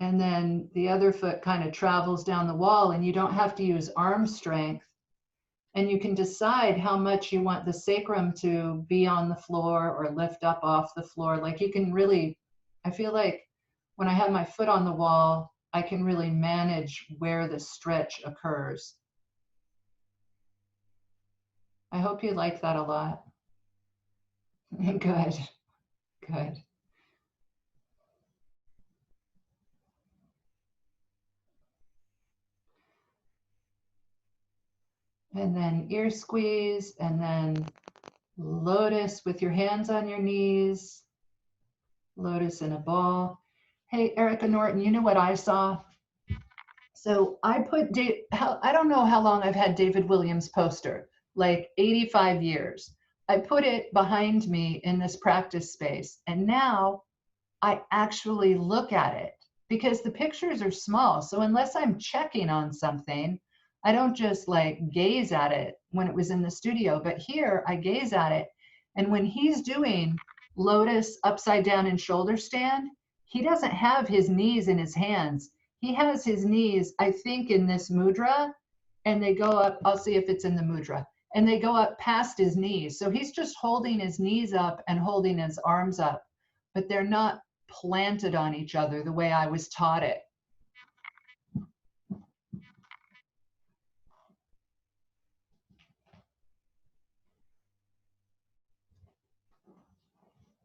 And then the other foot kind of travels down the wall, and you don't have to use arm strength. And you can decide how much you want the sacrum to be on the floor or lift up off the floor. Like you can really, I feel like when I have my foot on the wall, I can really manage where the stretch occurs. I hope you like that a lot. Good, good. And then ear squeeze, and then lotus with your hands on your knees. Lotus in a ball. Hey, Erica Norton, you know what I saw? So I put, I don't know how long I've had David Williams poster, like 85 years. I put it behind me in this practice space, and now I actually look at it because the pictures are small. So unless I'm checking on something, I don't just like gaze at it when it was in the studio, but here I gaze at it. And when he's doing lotus upside down and shoulder stand, he doesn't have his knees in his hands. He has his knees, I think, in this mudra, and they go up. I'll see if it's in the mudra. And they go up past his knees. So he's just holding his knees up and holding his arms up, but they're not planted on each other the way I was taught it.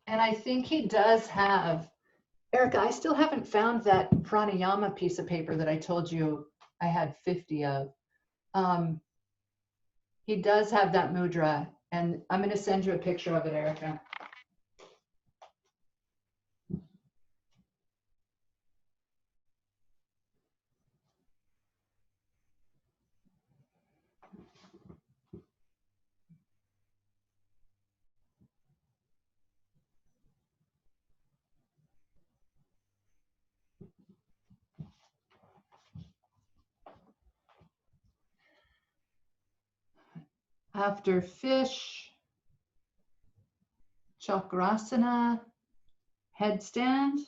And I think he does have, Erica, I still haven't found that pranayama piece of paper that I told you I had 50 of. He does have that mudra, and I'm going to send you a picture of it, Erica. After fish, chakrasana, headstand.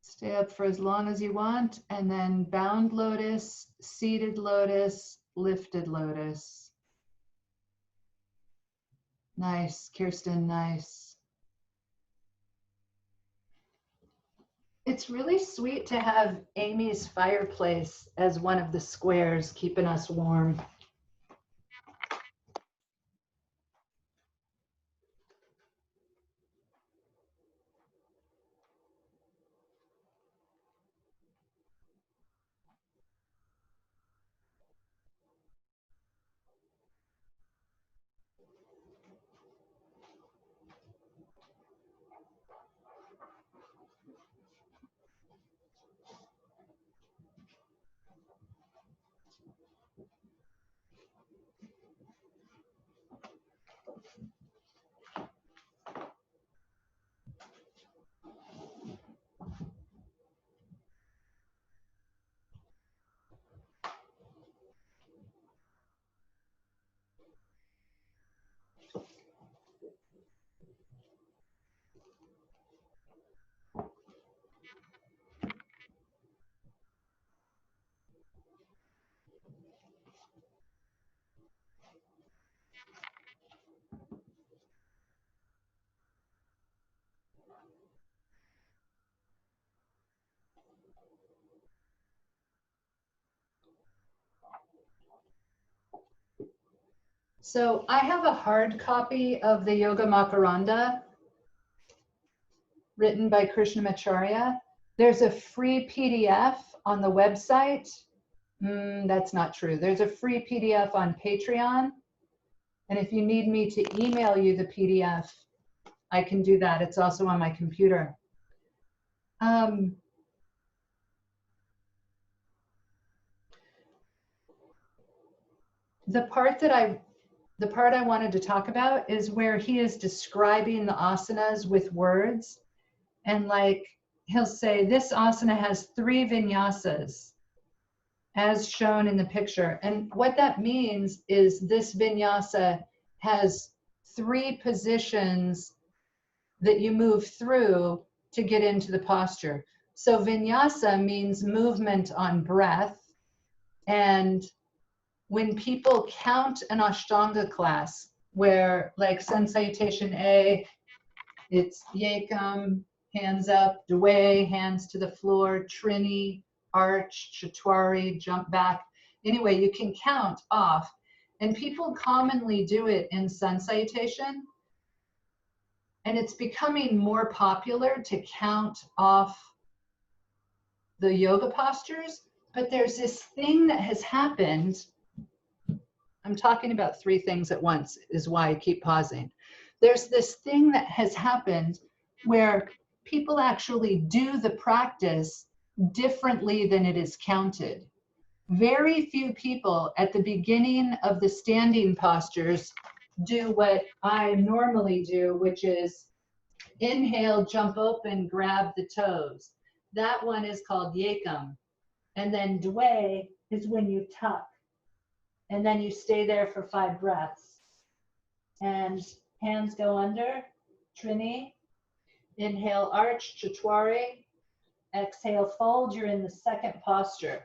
Stay up for as long as you want, and then bound lotus, seated lotus, lifted lotus. Nice, Kirsten, nice. It's really sweet to have Amy's fireplace as one of the squares keeping us warm. So I have a hard copy of the Yoga Makaranda written by Krishnamacharya. There's a free PDF on the website. That's not true. There's a free PDF on Patreon. And if you need me to email you the PDF, I can do that. It's also on my computer. The part I wanted to talk about is where he is describing the asanas with words. And like, he'll say, this asana has 3 vinyasas as shown in the picture. And what that means is this vinyasa has 3 positions that you move through to get into the posture. So vinyasa means movement on breath. And when people count an Ashtanga class, where like Sun Salutation A, it's Yekam, hands up, Dway, hands to the floor, Trini, arch, Chatwari, jump back. Anyway, you can count off. And people commonly do it in Sun Salutation. And it's becoming more popular to count off the yoga postures. But there's this thing that has happened. I'm talking about 3 things at once is why I keep pausing. There's this thing that has happened where people actually do the practice differently than it is counted. Very few people at the beginning of the standing postures do what I normally do, which is inhale, jump open, grab the toes. That one is called Yekam. And then Dway is when you tuck. And then you stay there for 5 breaths. And hands go under, Trini. Inhale, arch, Chatwari. Exhale, fold. You're in the second posture.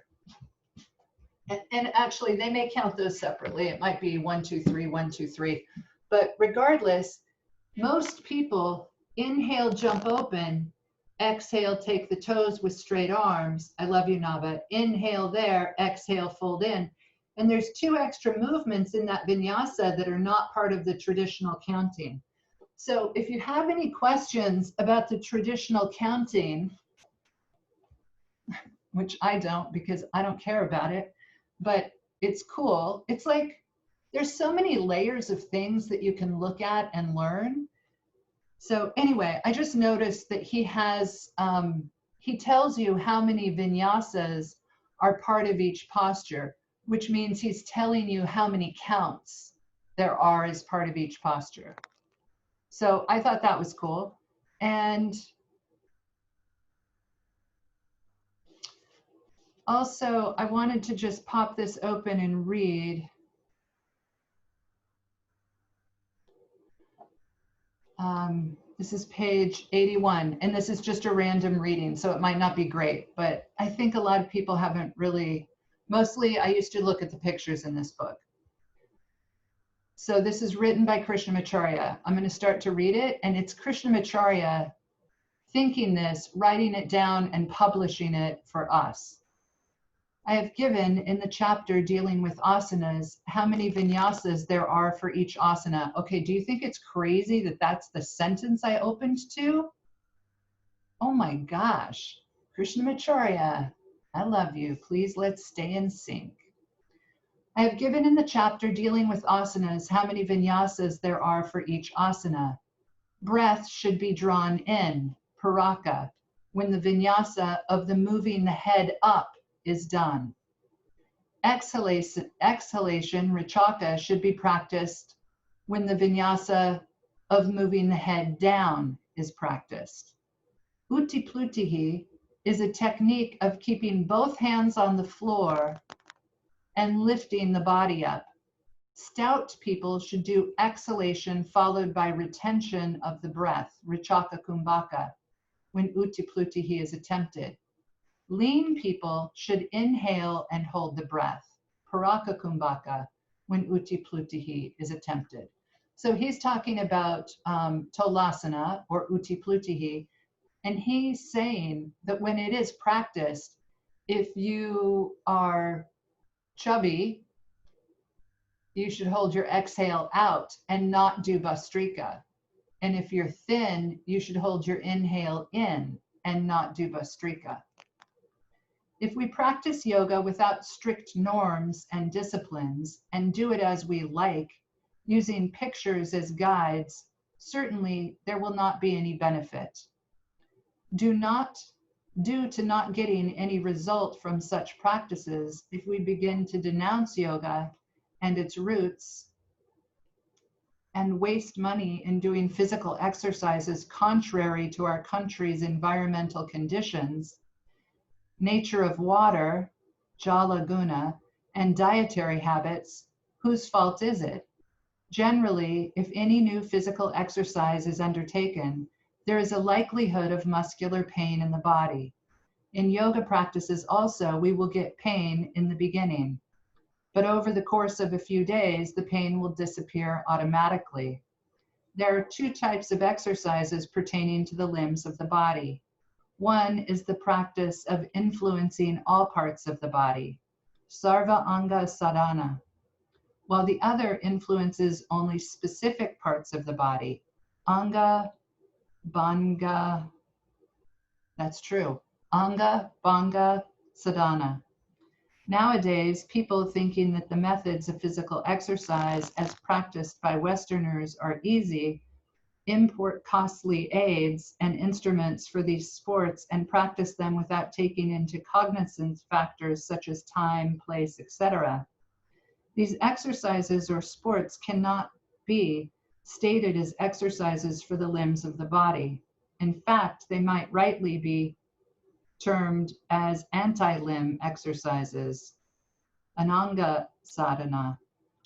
And actually, they may count those separately. It might be 1, 2, 3, 1, 2, 3. But regardless, most people inhale, jump open, exhale, take the toes with straight arms. I love you, Nava. Inhale there, exhale, fold in. And there's 2 extra movements in that vinyasa that are not part of the traditional counting. So if you have any questions about the traditional counting, which I don't because I don't care about it, but it's cool. It's like there's so many layers of things that you can look at and learn. So anyway, I just noticed that he has, he tells you how many vinyasas are part of each posture, which means he's telling you how many counts there are as part of each posture. So I thought that was cool. And also, I wanted to just pop this open and read. This is page 81, and this is just a random reading, so it might not be great, but I think a lot of people haven't really, mostly I used to look at the pictures in this book. So this is written by Krishnamacharya. I'm going to start to read it, and it's Krishnamacharya thinking this, writing it down, and publishing it for us. I have given in the chapter dealing with asanas how many vinyasas there are for each asana. Okay, do you think it's crazy that that's the sentence I opened to? Oh my gosh, Krishnamacharya, I love you. Please let's stay in sync. I have given in the chapter dealing with asanas how many vinyasas there are for each asana. Breath should be drawn in, paraka, when the vinyasa of the moving the head up is done. Exhalation, rachaka, should be practiced when the vinyasa of moving the head down is practiced. Uttiplutihi is a technique of keeping both hands on the floor and lifting the body up. Stout people should do exhalation followed by retention of the breath, rachaka kumbhaka, when uttiplutihi is attempted. Lean people should inhale and hold the breath, paraka kumbhaka, when uttiplutihi is attempted. So he's talking about tolasana or uttiplutihi, and he's saying that when it is practiced, if you are chubby, you should hold your exhale out and not do Vastrika. And if you're thin, you should hold your inhale in and not do Vastrika. If we practice yoga without strict norms and disciplines and do it as we like, using pictures as guides, certainly there will not be any benefit. Due to not getting any result from such practices, if we begin to denounce yoga and its roots and waste money in doing physical exercises contrary to our country's environmental conditions, nature of water, jala guna, and dietary habits, whose fault is it? Generally, if any new physical exercise is undertaken, there is a likelihood of muscular pain in the body. In yoga practices also, we will get pain in the beginning, but over the course of a few days, the pain will disappear automatically. There are 2 types of exercises pertaining to the limbs of the body. One is the practice of influencing all parts of the body, sarva anga sadhana, while the other influences only specific parts of the body, anga, banga, that's true, anga, banga, sadhana. Nowadays, people thinking that the methods of physical exercise as practiced by Westerners are easy, import costly aids and instruments for these sports and practice them without taking into cognizance factors such as time, place, etc. These exercises or sports cannot be stated as exercises for the limbs of the body. In fact, they might rightly be termed as anti-limb exercises, ananga sadhana,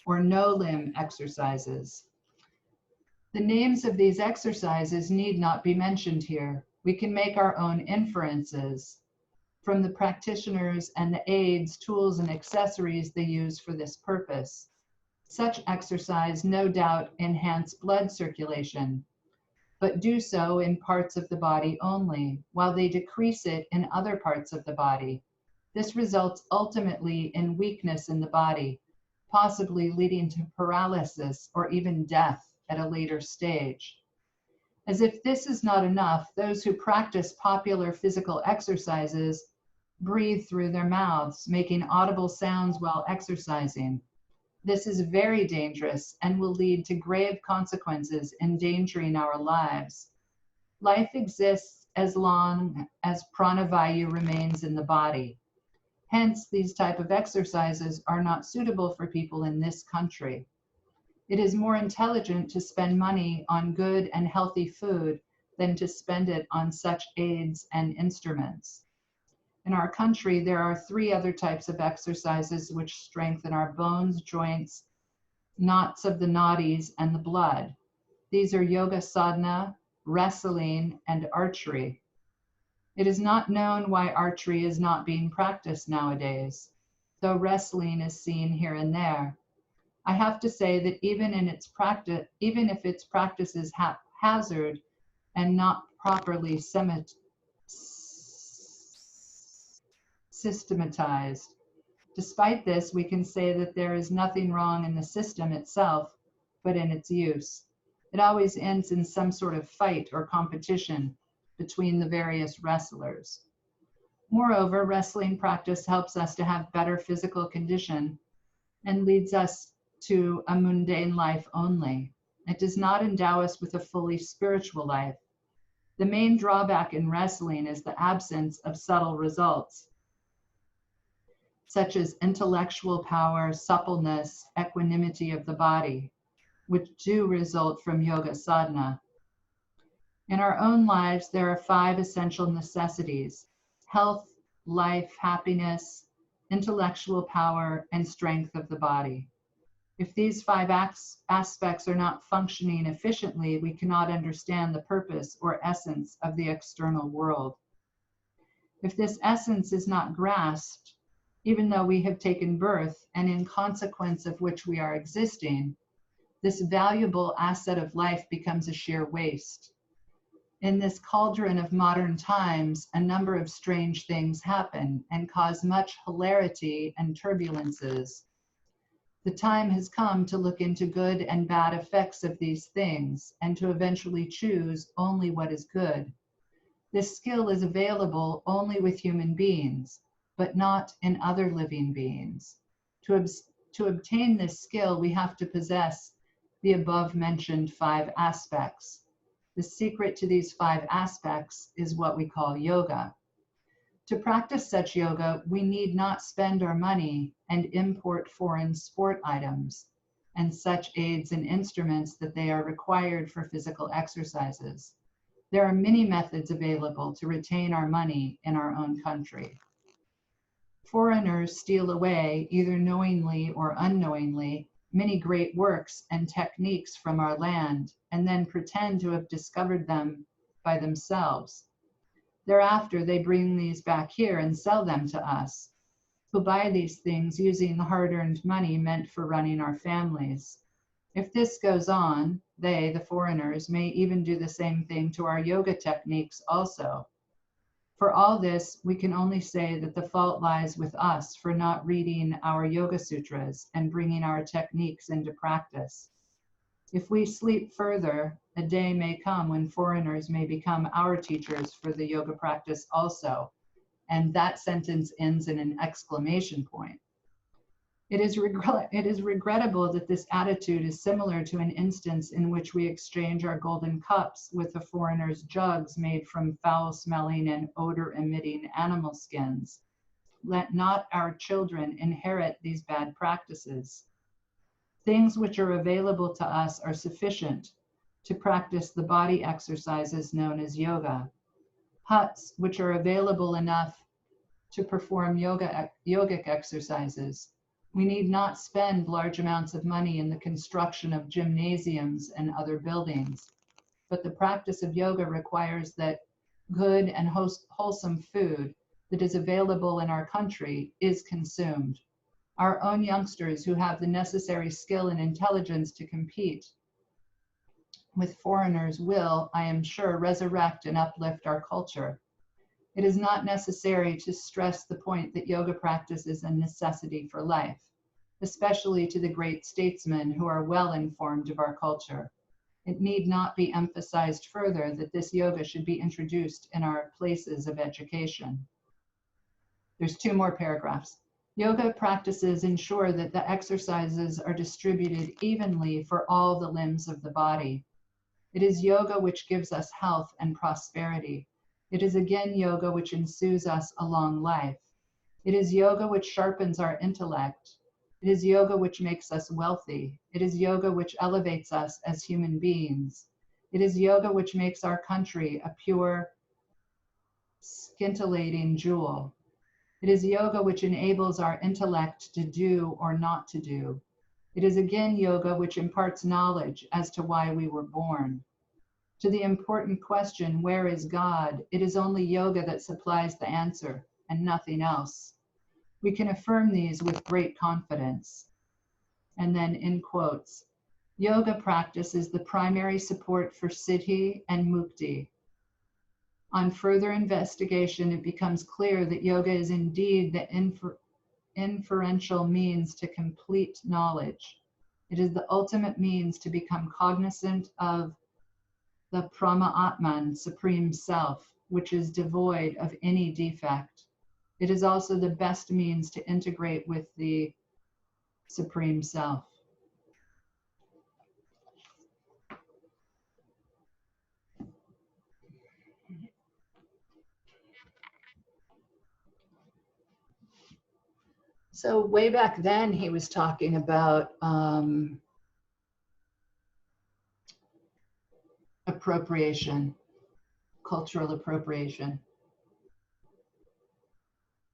or no-limb exercises. The names of these exercises need not be mentioned here. We can make our own inferences. from the practitioners and the aids, tools, and accessories they use for this purpose. Such exercise no doubt enhance blood circulation, but do so in parts of the body only, while they decrease it in other parts of the body. This results ultimately in weakness in the body, possibly leading to paralysis or even death at a later stage. As if this is not enough, those who practice popular physical exercises breathe through their mouths, making audible sounds while exercising. This is very dangerous and will lead to grave consequences, endangering our lives. Life exists as long as pranavayu remains in the body. Hence, these type of exercises are not suitable for people in this country. It is more intelligent to spend money on good and healthy food than to spend it on such aids and instruments. In our country, there are 3 other types of exercises which strengthen our bones, joints, knots of the nadis, and the blood. These are yoga sadhana, wrestling, and archery. It is not known why archery is not being practiced nowadays, though wrestling is seen here and there. I have to say that even if its practice is haphazard and not properly systematized, despite this, we can say that there is nothing wrong in the system itself, but in its use. It always ends in some sort of fight or competition between the various wrestlers. Moreover, wrestling practice helps us to have better physical condition and leads us to a mundane life only. It does not endow us with a fully spiritual life. The main drawback in wrestling is the absence of subtle results, such as intellectual power, suppleness, equanimity of the body, which do result from yoga sadhana. In our own lives, there are 5 essential necessities: health, life, happiness, intellectual power, and strength of the body. If these 5 aspects are not functioning efficiently, we cannot understand the purpose or essence of the external world. If this essence is not grasped, even though we have taken birth and in consequence of which we are existing, this valuable asset of life becomes a sheer waste. In this cauldron of modern times, a number of strange things happen and cause much hilarity and turbulences. The time has come to look into good and bad effects of these things and to eventually choose only what is good. This skill is available only with human beings, but not in other living beings. To obtain this skill, we have to possess the above mentioned 5 aspects. The secret to these 5 aspects is what we call yoga. To practice such yoga, we need not spend our money and import foreign sport items and such aids and instruments that they are required for physical exercises. There are many methods available to retain our money in our own country. Foreigners steal away, either knowingly or unknowingly, many great works and techniques from our land and then pretend to have discovered them by themselves. Thereafter, they bring these back here and sell them to us, who buy these things using the hard-earned money meant for running our families. If this goes on, they, the foreigners, may even do the same thing to our yoga techniques also. For all this, we can only say that the fault lies with us for not reading our yoga sutras and bringing our techniques into practice. If we sleep further, a day may come when foreigners may become our teachers for the yoga practice also, and that sentence ends in an exclamation point. It is regrettable that this attitude is similar to an instance in which we exchange our golden cups with the foreigners' jugs made from foul-smelling and odor-emitting animal skins. Let not our children inherit these bad practices. Things which are available to us are sufficient to practice the body exercises known as yoga. Huts which are available enough to perform yogic exercises. We need not spend large amounts of money in the construction of gymnasiums and other buildings, but the practice of yoga requires that good and wholesome food, that is available in our country is consumed. Our own youngsters who have the necessary skill and intelligence to compete with foreigners will, I am sure, resurrect and uplift our culture. It is not necessary to stress the point that yoga practice is a necessity for life, especially to the great statesmen who are well informed of our culture. It need not be emphasized further that this yoga should be introduced in our places of education. There's 2 more paragraphs. Yoga practices ensure that the exercises are distributed evenly for all the limbs of the body. It is yoga which gives us health and prosperity. It is again yoga which ensues us a long life. It is yoga which sharpens our intellect. It is yoga which makes us wealthy. It is yoga which elevates us as human beings. It is yoga which makes our country a pure, scintillating jewel. It is yoga which enables our intellect to do or not to do. It is again yoga which imparts knowledge as to why we were born. To the important question, where is God? It is only yoga that supplies the answer and nothing else. We can affirm these with great confidence. And then in quotes, yoga practice is the primary support for siddhi and mukti. On further investigation, it becomes clear that yoga is indeed the inferential means to complete knowledge. It is the ultimate means to become cognizant of the Brahma-Atman, Supreme Self, which is devoid of any defect. It is also the best means to integrate with the Supreme Self. So way back then, he was talking about appropriation, cultural appropriation.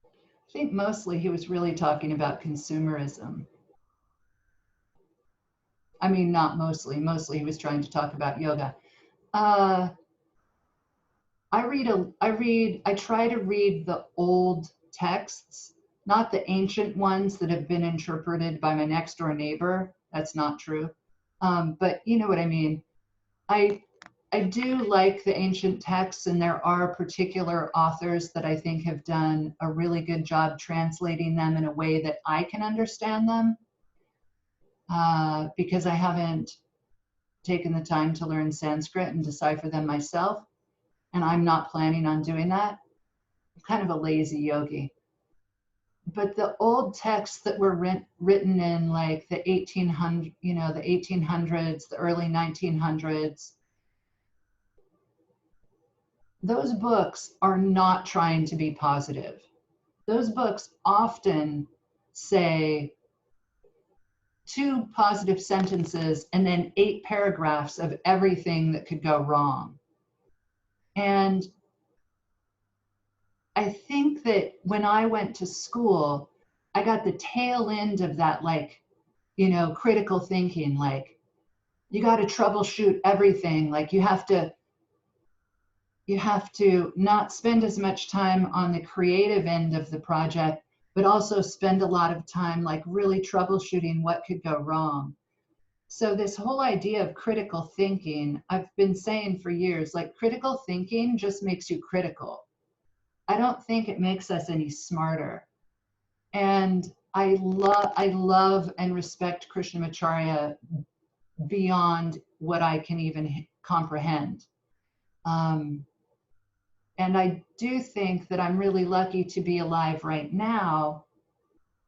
I think mostly he was really talking about consumerism. I mean, not mostly. Mostly he was trying to talk about yoga. I try to read the old texts, not the ancient ones that have been interpreted by my next door neighbor. That's not true. But you know what I mean. I do like the ancient texts, and there are particular authors that I think have done a really good job translating them in a way that I can understand them, because I haven't taken the time to learn Sanskrit and decipher them myself, and I'm not planning on doing that. I'm kind of a lazy yogi. But the old texts that were written in like the 1800s, the 1800s, the early 1900s, those books are not trying to be positive. Those books often say 2 positive sentences and then 8 paragraphs of everything that could go wrong. And I think that when I went to school, I got the tail end of that, like, critical thinking, like you got to troubleshoot everything. Like you have to not spend as much time on the creative end of the project, but also spend a lot of time like really troubleshooting what could go wrong. So this whole idea of critical thinking, I've been saying for years, like critical thinking just makes you critical. I don't think it makes us any smarter. And I love and respect Krishnamacharya beyond what I can even comprehend. And I do think that I'm really lucky to be alive right now,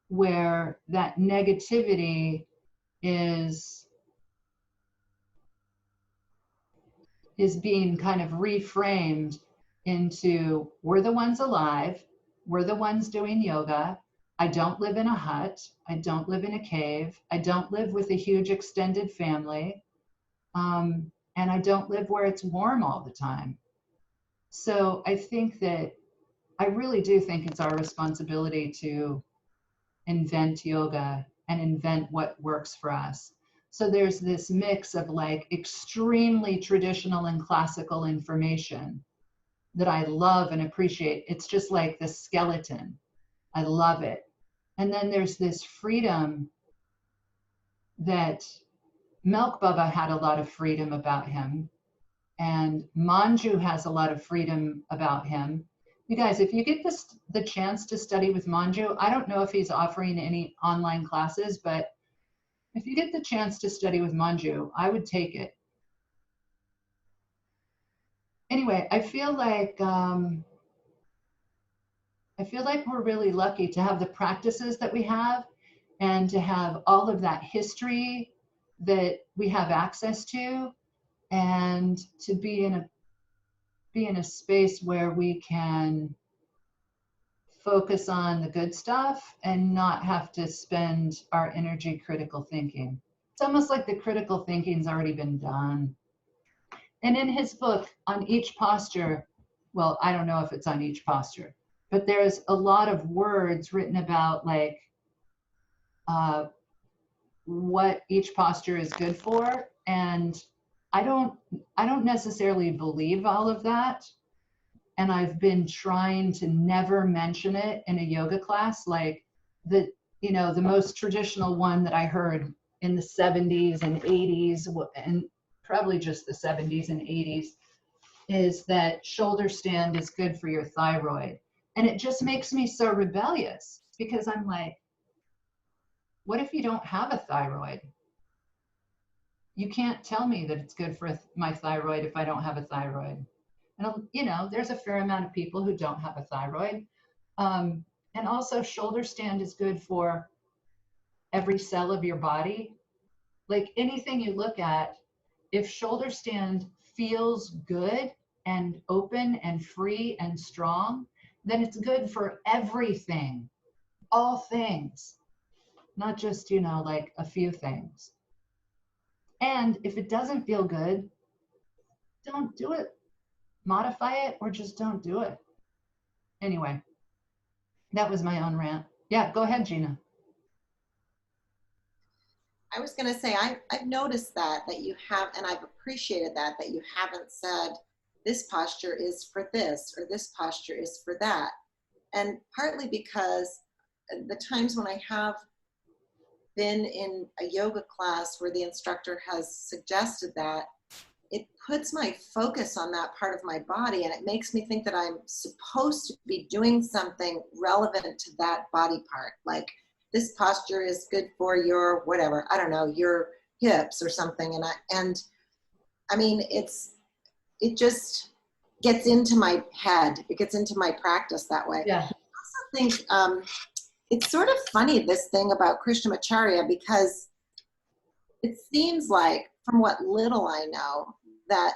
where that negativity is being kind of reframed into, we're the ones alive, we're the ones doing yoga. I don't live in a hut. I don't live in a cave. I don't live with a huge extended family. And I don't live where it's warm all the time. So I really do think it's our responsibility to invent yoga and invent what works for us. So there's this mix of like extremely traditional and classical information, that I love and appreciate. It's just like the skeleton. I love it. And then there's this freedom that Milk Bubba had a lot of freedom about him. And Manju has a lot of freedom about him. You guys, if you get the chance to study with Manju, I don't know if he's offering any online classes, but if you get the chance to study with Manju, I would take it. Anyway, I feel like we're really lucky to have the practices that we have and to have all of that history that we have access to, and to be in a space where we can focus on the good stuff and not have to spend our energy critical thinking. It's almost like the critical thinking's already been done. And in his book, on each posture, well, I don't know if it's on each posture, but there's a lot of words written about like what each posture is good for. And I don't necessarily believe all of that. And I've been trying to never mention it in a yoga class. Like the most traditional one that I heard in the 70s and 80s, and probably just the 70s and 80s, is that shoulder stand is good for your thyroid. And it just makes me so rebellious, because I'm like, what if you don't have a thyroid? You can't tell me that it's good for my thyroid if I don't have a thyroid. And there's a fair amount of people who don't have a thyroid. And also shoulder stand is good for every cell of your body. Like anything you look at, if shoulder stand feels good and open and free and strong, then it's good for everything, all things, not just, like a few things. And if it doesn't feel good, don't do it. Modify it, or just don't do it. Anyway, that was my own rant. Yeah, go ahead, Gina. I was going to say, I've noticed that you have, and I've appreciated that you haven't said this posture is for this or this posture is for that. And partly because the times when I have been in a yoga class where the instructor has suggested that, it puts my focus on that part of my body, and it makes me think that I'm supposed to be doing something relevant to that body part. Like, this posture is good for your whatever, I don't know, your hips or something. And I mean, it just gets into my head. It gets into my practice that way. Yeah. I also think it's sort of funny, this thing about Krishnamacharya, because it seems like, from what little I know, that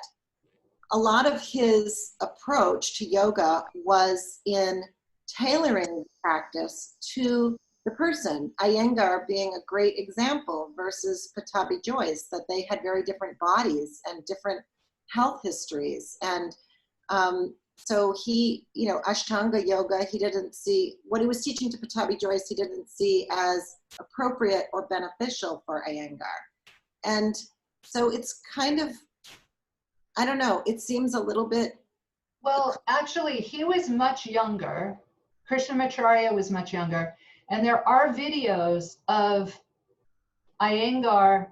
a lot of his approach to yoga was in tailoring practice to the person. Iyengar being a great example, versus Pattabhi Jois, that they had very different bodies and different health histories. And so he, Ashtanga yoga, he didn't see, what he was teaching to Pattabhi Jois, he didn't see as appropriate or beneficial for Iyengar. And so it's kind of, I don't know, it seems a little bit. Well, actually, he was much younger. Krishnamacharya was much younger. And there are videos of Iyengar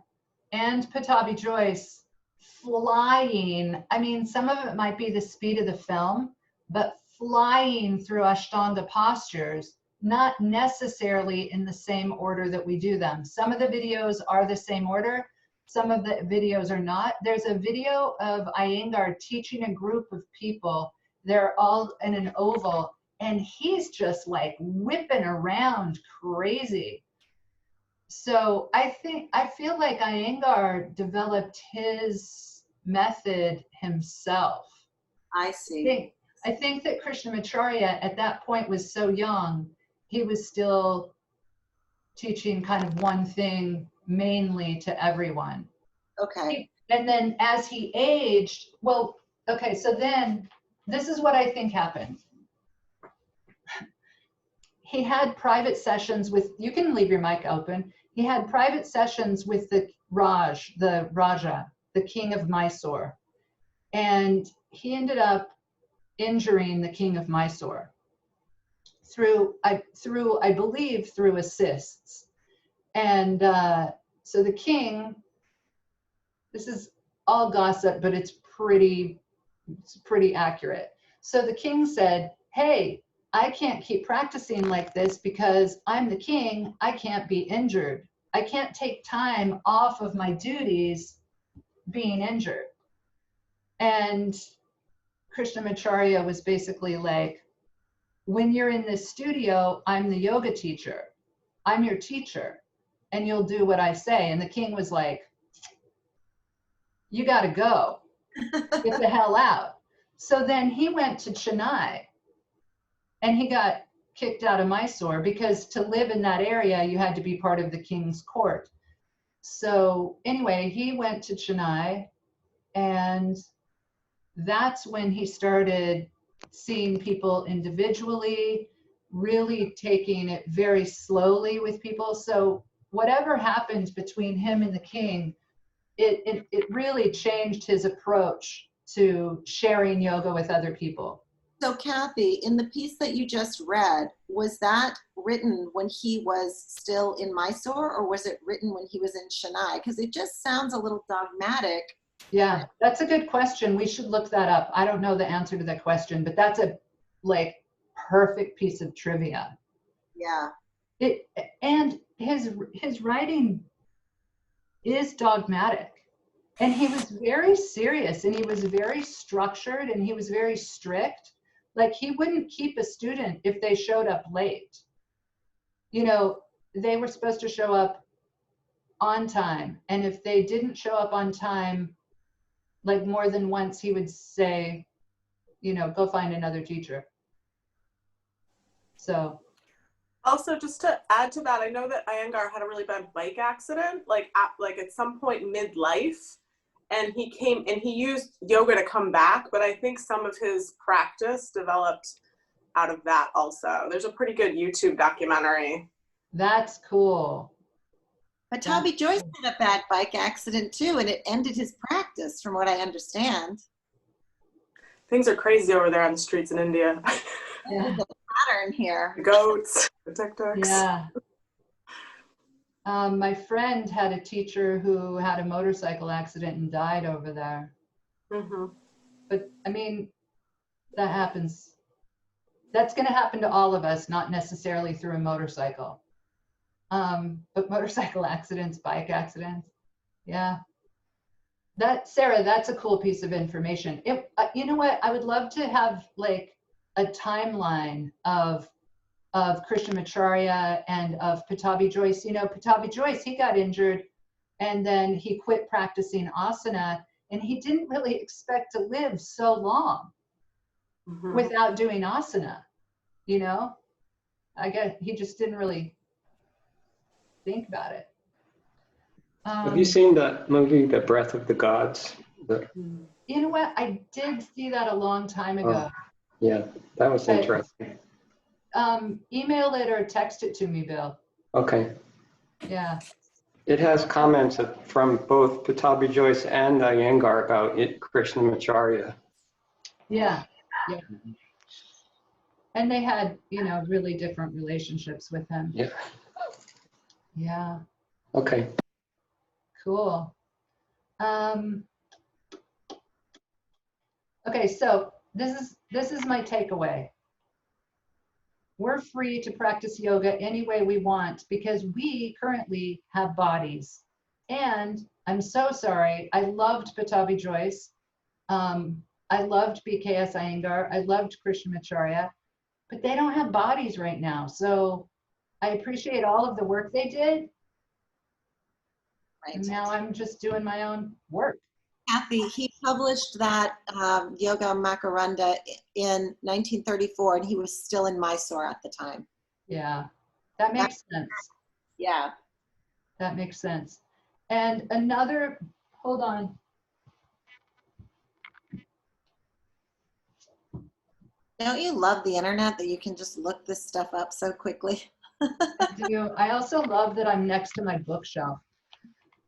and Pattabhi Jois flying. I mean, some of it might be the speed of the film, but flying through Ashtanga postures, not necessarily in the same order that we do them. Some of the videos are the same order. Some of the videos are not. There's a video of Iyengar teaching a group of people. They're all in an oval, and he's just like whipping around crazy. So I feel like Iyengar developed his method himself. I see. I think that Krishnamacharya at that point was so young, he was still teaching kind of one thing mainly to everyone. Okay. And then as he aged, well, okay, so then this is what I think happened. He had private sessions with, you can leave your mic open. He had private sessions with the Raja, the king of Mysore. And he ended up injuring the king of Mysore I believe through assists. And so the king, this is all gossip, but it's pretty accurate. So the king said, hey, I can't keep practicing like this because I'm the king. I can't be injured. I can't take time off of my duties being injured. And Krishnamacharya was basically like, when you're in this studio, I'm the yoga teacher. I'm your teacher, and you'll do what I say. And the king was like, you got to go. Get the hell out. So then he went to Chennai, and he got kicked out of Mysore because to live in that area, you had to be part of the king's court. So anyway, he went to Chennai, and that's when he started seeing people individually, really taking it very slowly with people. So whatever happened between him and the king, it really changed his approach to sharing yoga with other people. So Kathy, in the piece that you just read, was that written when he was still in Mysore, or was it written when he was in Chennai? Because it just sounds a little dogmatic. Yeah, that's a good question. We should look that up. I don't know the answer to that question, but that's a like perfect piece of trivia. Yeah. And his writing is dogmatic, and he was very serious, and he was very structured, and he was very strict. Like, he wouldn't keep a student if they showed up late. You know, they were supposed to show up on time, and if they didn't show up on time, like more than once, he would say, you know, go find another teacher. So also, just to add to that, I know that Iyengar had a really bad bike accident, like at some point midlife, and he used yoga to come back, but I think some of his practice developed out of that also. There's a pretty good YouTube documentary. that's cool. Patabi Joyce had a bad bike accident too, and it ended his practice, from what I understand. Things are crazy over there on the streets in India. Yeah. There's a pattern here. The goats, the tuk-tuks. Yeah. My friend had a teacher who had a motorcycle accident and died over there. Mm-hmm. But I mean, that happens. That's going to happen to all of us, not necessarily through a motorcycle. But motorcycle accidents, bike accidents, yeah. Sarah, that's a cool piece of information. You know what? I would love to have like a timeline of Krishnamacharya and of Patabi Joyce. You know, Patabi Joyce, he got injured and then he quit practicing asana, and he didn't really expect to live so long without doing asana. You know, I guess he just didn't really think about it. Have you seen that movie, The Breath of the Gods? You know what? I did see that a long time ago. Yeah, that was interesting. Email it or text it to me, Bill. Okay. Yeah. It has comments from both Patabi Joyce and Iyengar about Krishnamacharya. Yeah. Yeah. And they had, you know, really different relationships with him. Yeah. Yeah. Okay. Cool. Okay, so this is my takeaway. We're free to practice yoga any way we want because we currently have bodies. And I'm so sorry. I loved Patabi Joyce. I loved BKS Iyengar. I loved Krishnamacharya, but they don't have bodies right now. So I appreciate all of the work they did. Right. And now I'm just doing my own work. Kathy, he published that Yoga Makaranda in 1934, and he was still in Mysore at the time. Yeah, that makes sense. Yeah. That makes sense. And another, hold on. Don't you love the internet that you can just look this stuff up so quickly? I do. I also love that I'm next to my bookshelf.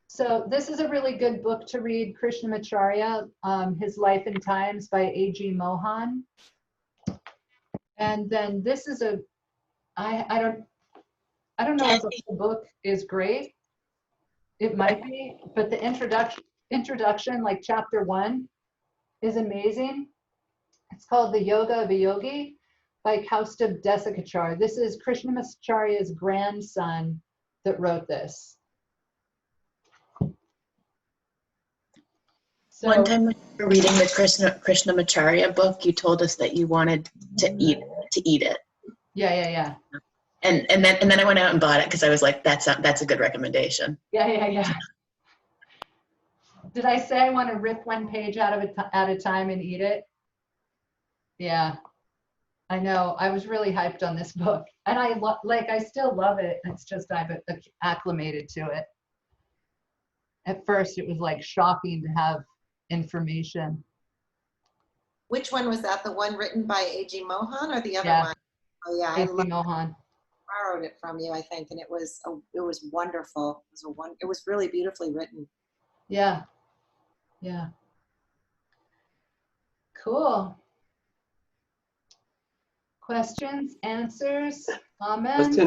So this is a really good book to read, Krishnamacharya, His Life and Times by A.G. Mohan. And then this is I don't know if the whole book is great. It might be, but the introduction, like chapter 1, is amazing. It's called The Yoga of a Yogi by Kaustubh Desikachar. This is Krishnamacharya's grandson that wrote this. So, One time when we were reading the Krishnamacharya book, you told us that you wanted to eat it. yeah. And then I went out and bought it because I was like, that's a good recommendation. Yeah. Did I say I want to rip one page out of it at a time and eat it? Yeah, I know. I was really hyped on this book, and I still love it. It's just I've acclimated to it. At first, it was like shocking to have information. Which one was that? The one written by A.G. Mohan or the other Yeah. one? Oh yeah, A.G. Mohan. borrowed it from you, I think, and it was wonderful. It was really beautifully written. Yeah. Cool. Questions, answers, comments?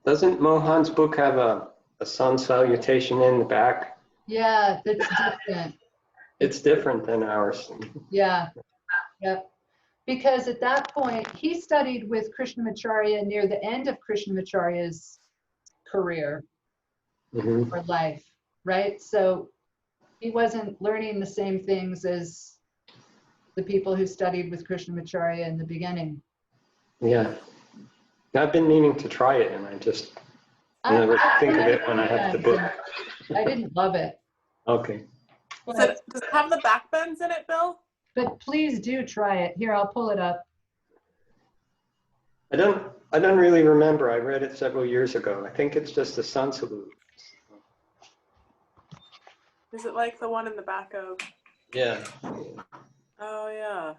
Doesn't Mohan's book have a sun salutation in the back? Yeah, that's different. It's different than ours. Yeah. Yep. Because at that point, he studied with Krishnamacharya near the end of Krishnamacharya's career Mhm. or life, right? So he wasn't learning the same things as the people who studied with Krishnamacharya in the beginning. Yeah. I've been meaning to try it, and I just never think of it when I have the book. I didn't love it. Okay. Does it have the back bends in it, Bill? But please do try it. Here, I'll pull it up. I don't really remember. I read it several years ago. I think it's just a sun salute. Is it like the one in the back of? Yeah. Oh yeah.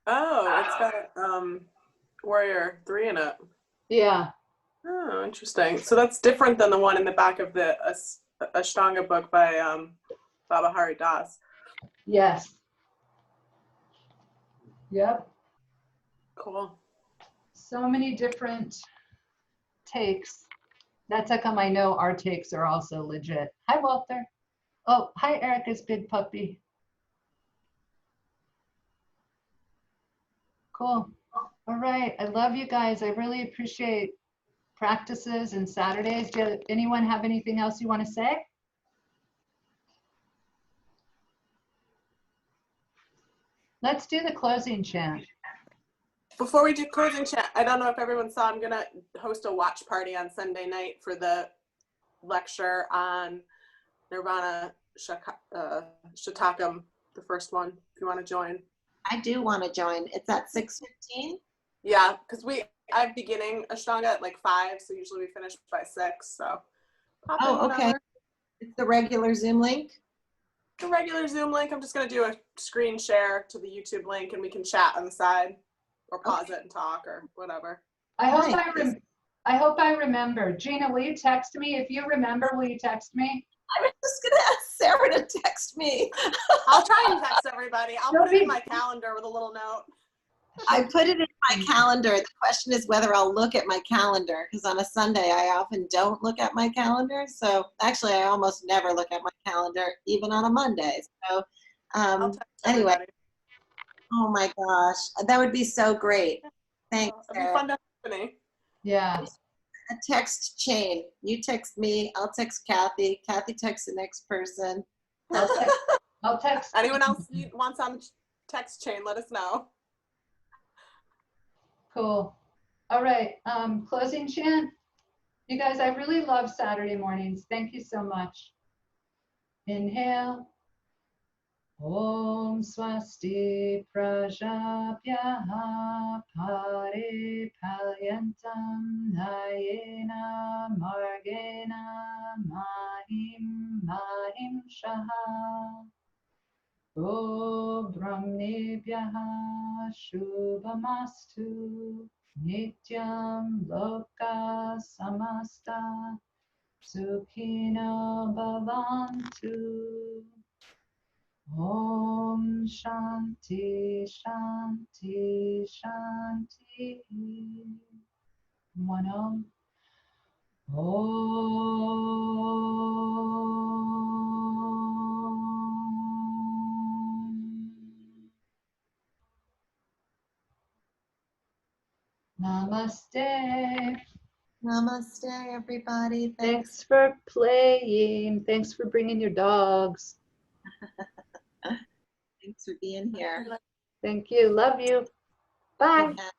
Oh, it's got Warrior 3 in it. Yeah. Oh, interesting. So that's different than the one in the back of the Ashtanga book by Baba Hari Das. Yes. Yep. Cool. So many different takes. That's how come I know our takes are also legit. Hi, Walter. Oh, hi, Erica's big puppy. Cool. All right. I love you guys. I really appreciate practices and Saturdays. Do anyone have anything else you want to say? Let's do the closing chant. Before we do closing chat, I don't know if everyone saw, I'm gonna host a watch party on Sunday night for the lecture on Nirvana Shatakam, the first one, if you want to join. I do want to join. It's at 6:15. Yeah, because I'm beginning Ashtanga at like 5, so usually we finish by 6. So pop in Oh, okay. whenever. It's the regular Zoom link. The regular Zoom link. I'm just gonna do a screen share to the YouTube link, and we can chat on the side, or pause it and talk, or whatever. I hope Nice. I hope I remember. Gina, will you text me? If you remember, will you text me? I was just gonna ask Sarah to text me. I'll try and text everybody. I'll Don't put it be- in my calendar with a little note. I put it in my calendar. The question is whether I'll look at my calendar, because on a Sunday I often don't look at my calendar. So actually I almost never look at my calendar, even on a Monday. So I'll text anyway, everybody. oh my gosh, that would be so great. Thanks, It'll be Sarah. fun to have company. Yeah. A text chain. You text me, I'll text Kathy. Kathy texts the next person. I'll text. Anyone else wants on the text chain, let us know. Cool. All right. Closing chant. You guys, I really love Saturday mornings. Thank you so much. Inhale. Om Swasti Prajabhyaha Pare Palyantam Nayena Margena Mahim Shaha Go Brahmnebhyaha Shubhamastu Nityam Loka Samasta Sukhino Bhavantu. Om Shanti Shanti Shanti. One Om. Namaste. Namaste, everybody. Thanks for playing. Thanks for bringing your dogs. Thanks for being here. Thank you. Love you. Bye. Yeah.